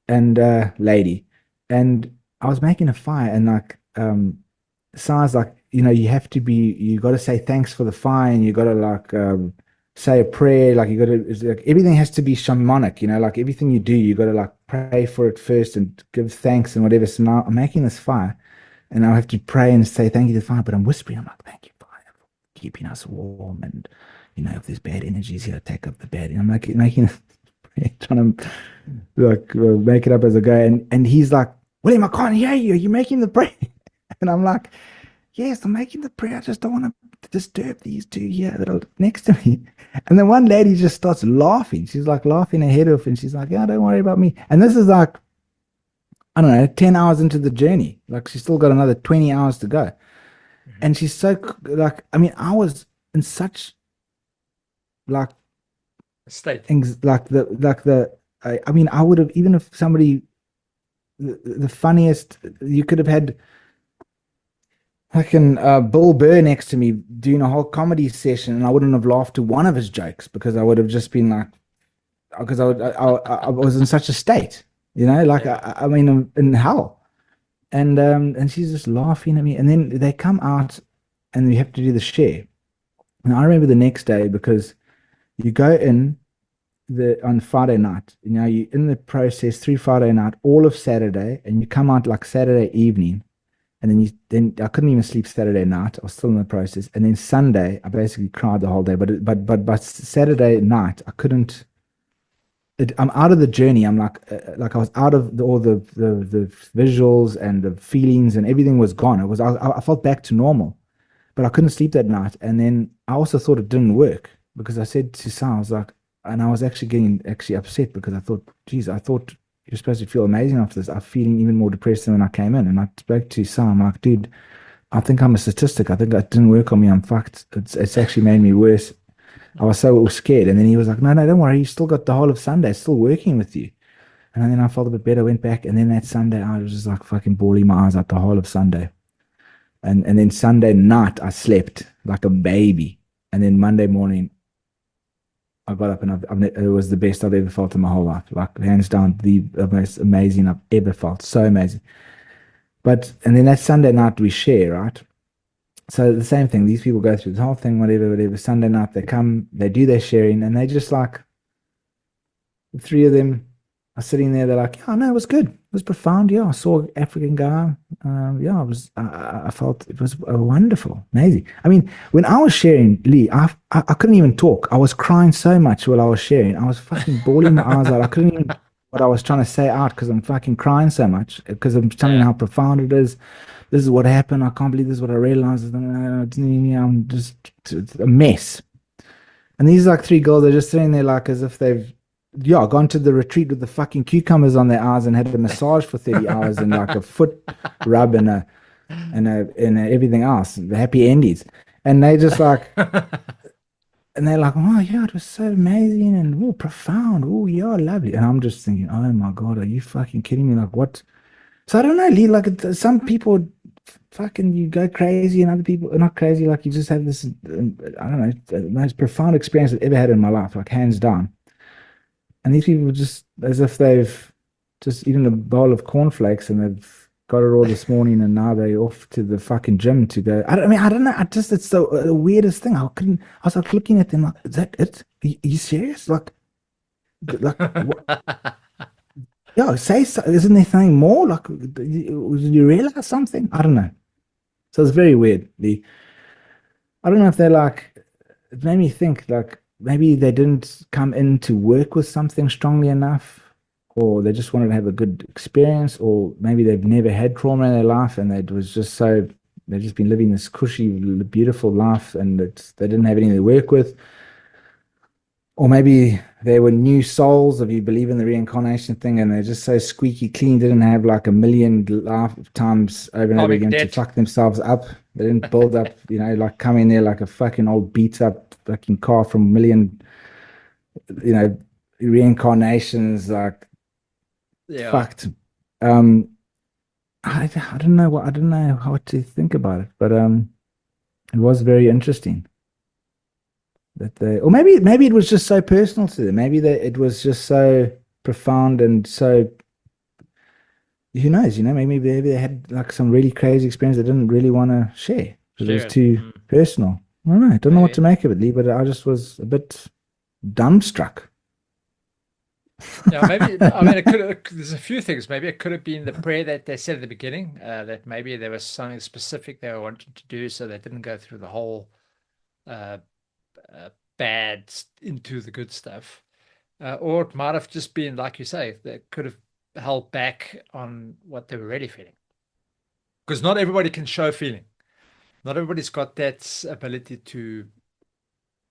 S2: and lady. And I was making a fire, and like sounds like, you have to be, you got to say thanks for the fire, and you got to like say a prayer, like you got to, it's like everything has to be shamanic, like everything you do, you got to like pray for it first and give thanks and whatever. So now I'm making this fire, and I have to pray and say thank you to the fire, but I'm whispering, I'm like, thank you, fire, for keeping us warm, and if there's bad energies here, take up the bad. And I'm like making trying to like make it up as I go, and he's like, William, I can't hear you. You're making the prayer. And I'm like, yes, I'm making the prayer. I just don't want to disturb these two here that are next to me. And then one lady just starts laughing. She's like laughing her head off, and she's like, yeah, don't worry about me. And this is like, I don't know, 10 hours into the journey. Like she's still got another 20 hours to go. And she's so like, I mean, I was in such like
S1: state,
S2: things I mean, I would have, even if somebody, the funniest, you could have had fucking Bill Burr next to me doing a whole comedy session, and I wouldn't have laughed to one of his jokes because I would have just been like, because I was in such a state, like I mean, I'm in hell. And she's just laughing at me, and then they come out, and you have to do the share. And I remember the next day, because you go in on Friday night, you in the process through Friday night, all of Saturday, and you come out like Saturday evening, and then I couldn't even sleep Saturday night. I was still in the process, and then Sunday I basically cried the whole day. But Saturday night I couldn't. I'm out of the journey. I'm like I was out of all the visuals and the feelings, and everything was gone. I felt back to normal, but I couldn't sleep that night. And then I also thought it didn't work, because I said to Sam, I was like, and I was actually getting upset, because I thought, geez, I thought you're supposed to feel amazing after this. I'm feeling even more depressed than when I came in. And I spoke to Sam, I'm like, dude, I think I'm a statistic. I think that didn't work on me. I'm fucked. It's actually made me worse. I was so scared. And then he was like, no, don't worry. You still got the whole of Sunday. It's still working with you. And then I felt a bit better, went back. And then that Sunday, I was just like fucking bawling my eyes out the whole of Sunday. And then Sunday night, I slept like a baby. And then Monday morning, I got up, and it was the best I've ever felt in my whole life. Like, hands down, the most amazing I've ever felt. So amazing. And then that Sunday night we share, right? So the same thing. These people go through the whole thing, whatever. Sunday night they come, they do their sharing, and they just like, the three of them are sitting there. They're like, "Oh no, it was good. It was profound. Yeah, I saw an African guy. Yeah, it was. I felt it was wonderful, amazing. I mean, when I was sharing, Lee, I couldn't even talk. I was crying so much while I was sharing. I was fucking bawling my eyes out. I couldn't even what I was trying to say out, because I'm fucking crying so much, because I'm telling you how profound it is. This is what happened. I can't believe this is what I realized. I'm just a mess. And these like three girls are just sitting there like as if they've gone to the retreat with the fucking cucumbers on their eyes and had a massage for 30 hours and like a foot rub and everything else, the happy endies. And they just like, and they're like, oh yeah, it was so amazing and oh, profound. Oh yeah, lovely. And I'm just thinking, oh my God, are you fucking kidding me? Like what? So I don't know, Lee, like some people fucking you go crazy and other people are not crazy. Like you just have this, I don't know, the most profound experience I've ever had in my life, like hands down. And these people just as if they've just eaten a bowl of cornflakes and they've got it all this morning and now they're off to the fucking gym to go. I don't know. It's the weirdest thing. I was like looking at them like, is that it? Are you serious? Like what? Yeah, say so. Isn't there something more? Like, did you realize something? I don't know. So it's very weird. I don't know if they're like, it made me think like maybe they didn't come in to work with something strongly enough, or they just wanted to have a good experience, or maybe they've never had trauma in their life and it was just so, they've just been living this cushy, beautiful life and they didn't have anything to work with. Or maybe they were new souls, if you believe in the reincarnation thing, and they're just so squeaky clean, didn't have like a million lifetimes over and over again to fuck themselves up. They didn't build up, like come in there like a fucking old beat up fucking car from a million, you know, reincarnations, like
S1: Yeah.
S2: fucked. I don't know I don't know how to think about it, but it was very interesting that they, or maybe it was just so personal to them. Maybe that it was just so profound and so, who knows, maybe they had like some really crazy experience they didn't really want to share because it was
S1: Share it.
S2: too personal. I don't know. I don't know what to
S1: Maybe.
S2: make of it, Lee, but I just was a bit dumbstruck.
S1: Yeah, maybe. I mean, it could. There's a few things. Maybe it could have been the prayer that they said at the beginning. That maybe there was something specific they were wanting to do, so they didn't go through the whole uh, bad into the good stuff. Or it might have just been, like you say, they could have held back on what they were really feeling. Because not everybody can show feeling. Not everybody's got that ability to.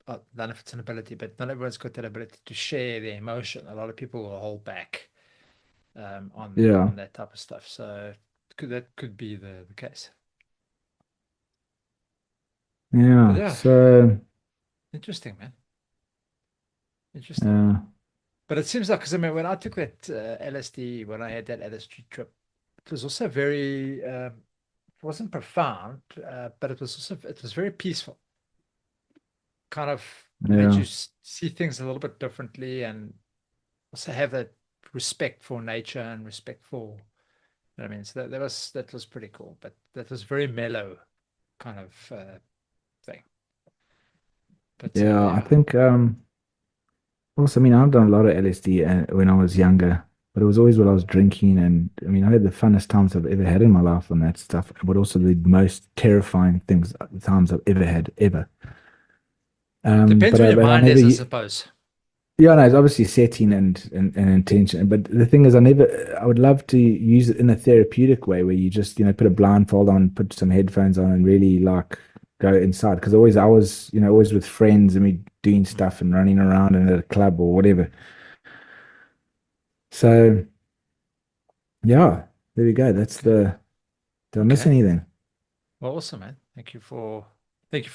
S1: I don't know if it's an ability, but not everyone's got that ability to share their emotion. A lot of people will hold back
S2: Yeah.
S1: on that type of stuff. So that could be the case. But
S2: Yeah.
S1: yeah,
S2: So,
S1: interesting, man. Interesting.
S2: yeah.
S1: But it seems like, because I mean, when I took that LSD, when I had that LSD trip, it was also very, it wasn't profound, but it was very peaceful. Kind of made you
S2: Yeah.
S1: see things a little bit differently, and also have that respect for nature and respect for, you know what I mean? So that was pretty cool, but that was very mellow kind of thing. But
S2: Yeah. I
S1: yeah,
S2: think, also, I mean, I've done a lot of LSD when I was younger, but it was always when I was drinking. And I mean, I had the funnest times I've ever had in my life on that stuff, but also the most terrifying times I've ever had, ever.
S1: depends where your
S2: But I
S1: mind
S2: never,
S1: is, I suppose.
S2: yeah, no, it's obviously setting and intention. But the thing is, I would love to use it in a therapeutic way where you just, put a blindfold on, put some headphones on, and really like go inside. Because I was, always with friends and we doing
S1: Mm.
S2: stuff and running around and at a club or whatever. So yeah, there we go. That's
S1: Okay.
S2: did I miss
S1: Okay.
S2: anything?
S1: Well, awesome, man. Thank you for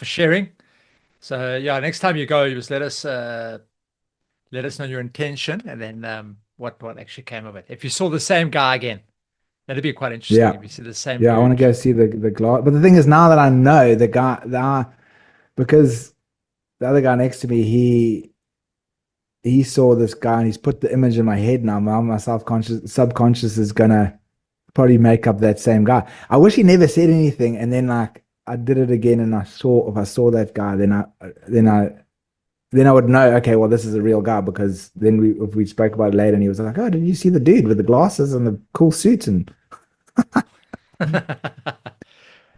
S1: sharing. So yeah, next time you go, you just let us know your intention, and then what actually came of it. If you saw the same guy again, that'd be quite interesting.
S2: Yeah.
S1: If you see the same
S2: Yeah, I want to
S1: dude.
S2: go see the glass. But the thing is, now that I know because the other guy next to me, he saw this guy and he's put the image in my head now. My subconscious is gonna probably make up that same guy. I wish he never said anything, and then like I did it again, and if I saw that guy, then I would know. Okay, well, this is a real guy because then if we spoke about it later, and he was like, "Oh, did you see the dude with the glasses and the cool suit?" And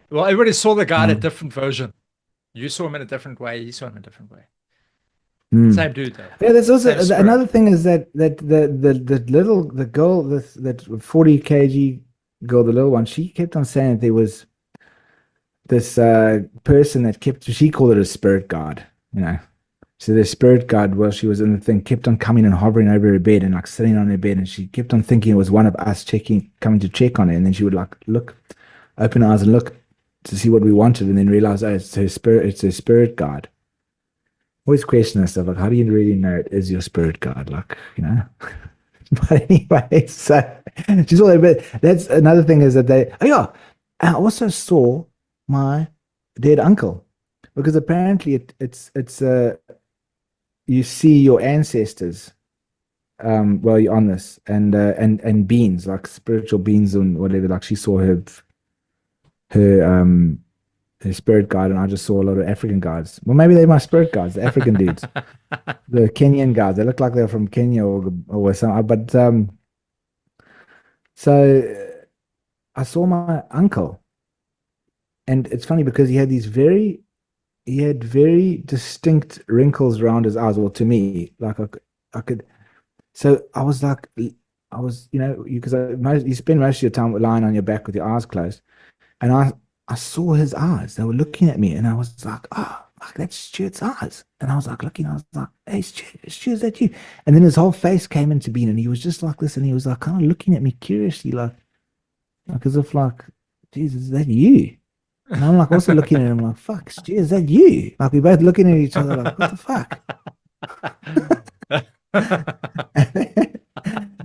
S1: Well, everybody saw the guy in a
S2: um,
S1: different version. You saw him in a different way. He saw him in a different way.
S2: hmm.
S1: Same dude though.
S2: Yeah, there's also
S1: Same spirit.
S2: another thing is that the girl, that 40 kg girl, the little one, she kept on saying that there was this person that she called it a spirit guard, you know. So the spirit guard, while she was in the thing, kept on coming and hovering over her bed and like sitting on her bed, and she kept on thinking it was one of us coming to check on her, and then she would like open her eyes and look to see what we wanted, and then realize, oh, it's her spirit guard. Always question that stuff, like how do you really know it is your spirit guard, like, you know? But anyway, so she's all but that's another thing is that oh yeah, I also saw my dead uncle because apparently it's you see your ancestors while you're on this, and beings, like spiritual beings and whatever. Like she saw her her spirit guide, and I just saw a lot of African guides. Well, maybe they're my spirit guides, the African dudes, the Kenyan guys. They look like they're from Kenya or something. But so I saw my uncle, and it's funny because he had very distinct wrinkles around his eyes. Well, to me, like I could. So I was like, because you spend most of your time lying on your back with your eyes closed, and I saw his eyes. They were looking at me, and I was like, oh, fuck, that's Stuart's eyes. And I was like looking, I was like, hey, Stuart, is that you? And then his whole face came into being, and he was just like this, and he was like kind of looking at me curiously, like as if like, Jesus, is that you? And I'm like also looking at him like, fuck, Stu, is that you? Like we both looking at each other like, what the fuck?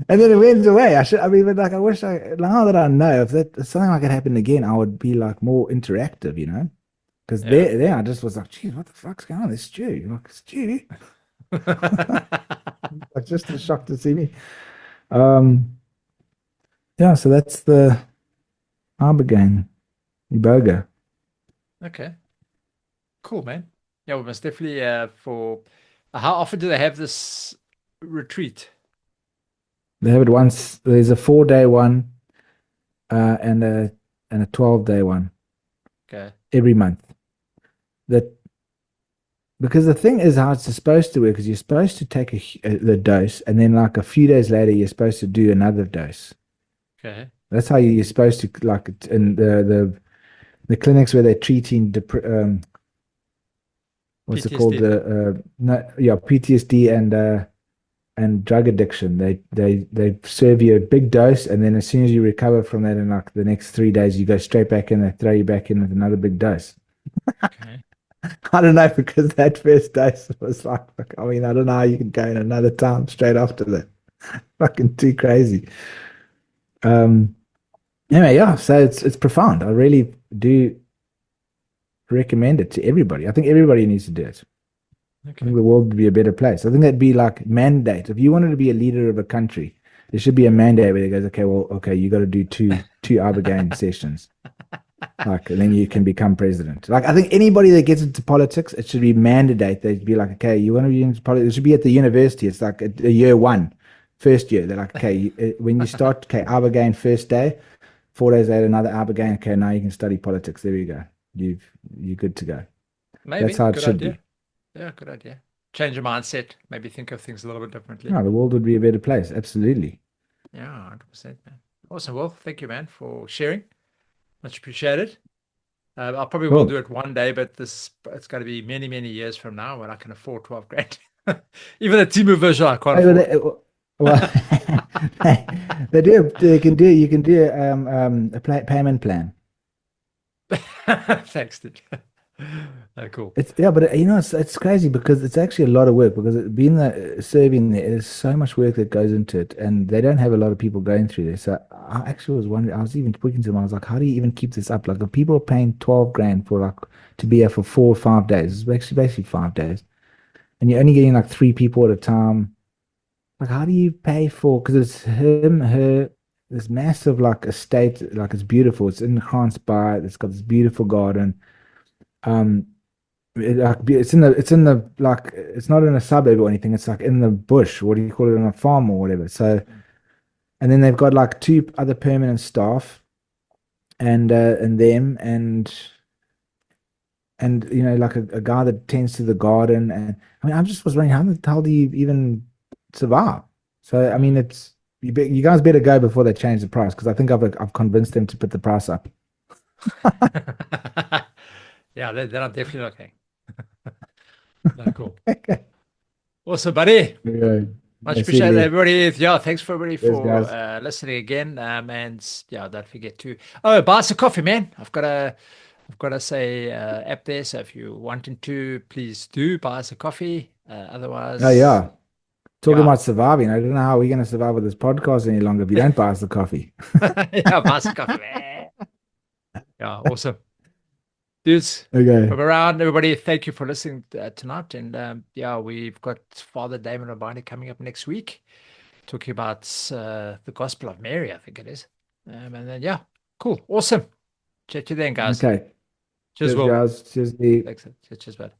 S2: And then it went away. I mean, but like, I wish now that I know, if something like it happened again, I would be like more interactive, you know? Because
S1: Yeah.
S2: there I just was like, geez, what the fuck's going on? It's Stu. Like, Stu. Like, just a shock to see me. Um, yeah, so that's the Ibogaine, Iboga.
S1: Okay. Cool, man. Yeah, we must definitely for how often do they have this retreat?
S2: They have it once. There's a 4 day one, and a 12 day one
S1: Okay.
S2: every month. That because the thing is how it's supposed to work is you're supposed to take the dose, and then like a few days later you're supposed to do another dose.
S1: Okay.
S2: That's how you're supposed to like in the clinics where they're treating what's it called,
S1: PTSD.
S2: the no, yeah, PTSD and drug addiction. They serve you a big dose, and then as soon as you recover from that in like the next 3 days, you go straight back in. They throw you back in with another big dose.
S1: Okay.
S2: I don't know, because that first dose was like, I mean, I don't know how you can go in another time straight after that. Fucking too crazy. Um, anyway, yeah, so it's profound. I really do recommend it to everybody. I think everybody needs to do it. I think
S1: Okay.
S2: the world would be a better place. I think that'd be like mandate. If you wanted to be a leader of a country, there should be a mandate where it goes, okay, well, okay, you got to do two Ibogaine sessions. Like, and then you can become president. Like, I think anybody that gets into politics, it should be mandate. They'd be like, okay, you want to be in politics? It should be at the university. It's like a year one, first year. They're like, okay, when you start, okay, Ibogaine first day, 4 days later, another Ibogaine. Okay, now you can study politics. There you go. You're good to go. That's
S1: Maybe.
S2: how it
S1: Good
S2: should
S1: idea.
S2: be.
S1: Yeah, good idea. Change your mindset. Maybe think of things a little bit differently.
S2: No, the world would be a better place. Absolutely.
S1: Yeah, 100%, man. Awesome. Well, thank you, man, for sharing. Much appreciated. I probably will do
S2: Cool.
S1: it one day, but it's got to be many, many years from now when I can afford 12 grand. Even the Timu version I can't
S2: Hey,
S1: afford.
S2: well, they do. They can do. You can do a payment plan.
S1: Thanks, dude. Cool.
S2: It's yeah, but it's crazy because it's actually a lot of work because being serving there is so much work that goes into it, and they don't have a lot of people going through this. So I actually was wondering. I was even speaking to them. I was like, how do you even keep this up? Like, if people are paying 12 grand for like to be here for 4 or 5 days, it's actually basically 5 days, and you're only getting like three people at a time. Like, how do you pay for? Because it's him, her, this massive like estate, like it's beautiful. It's in Kranzbad. It's got this beautiful garden. Um, it's in the like it's not in a suburb or anything. It's like in the bush. What do you call it, on a farm or whatever. So, and then they've got like two other permanent staff and them and like a guy that tends to the garden. And I mean, I just was wondering, how the hell do you even survive? So I mean,
S1: Mm.
S2: it's you guys better go before they change the price, because I think I've convinced them to put the price up.
S1: Yeah, they're not definitely looking. No, cool.
S2: Okay.
S1: Awesome, buddy.
S2: Yeah.
S1: Much
S2: I see you,
S1: appreciated,
S2: Lee.
S1: everybody. Yeah, thanks for everybody
S2: Cheers,
S1: for
S2: guys.
S1: listening again. And yeah, don't forget to buy us a coffee, man. I've got to say app there. So if you're wanting to, please do buy us a coffee.
S2: Oh
S1: Otherwise,
S2: yeah. Talking
S1: yeah,
S2: about surviving, I don't know how we're going to survive with this podcast any longer if you don't buy us the coffee.
S1: yeah, buy us a coffee, man. Yeah, awesome. Dudes,
S2: Okay.
S1: from around everybody, thank you for listening tonight. And yeah, we've got Father Damon Rabani coming up next week, talking about the Gospel of Mary, I think it is. And then, yeah, cool. Awesome. Chat to you then, guys.
S2: Okay.
S1: Cheers,
S2: Cheers,
S1: Will.
S2: guys. Cheers, Lee.
S1: Thanks. Cheers, bud.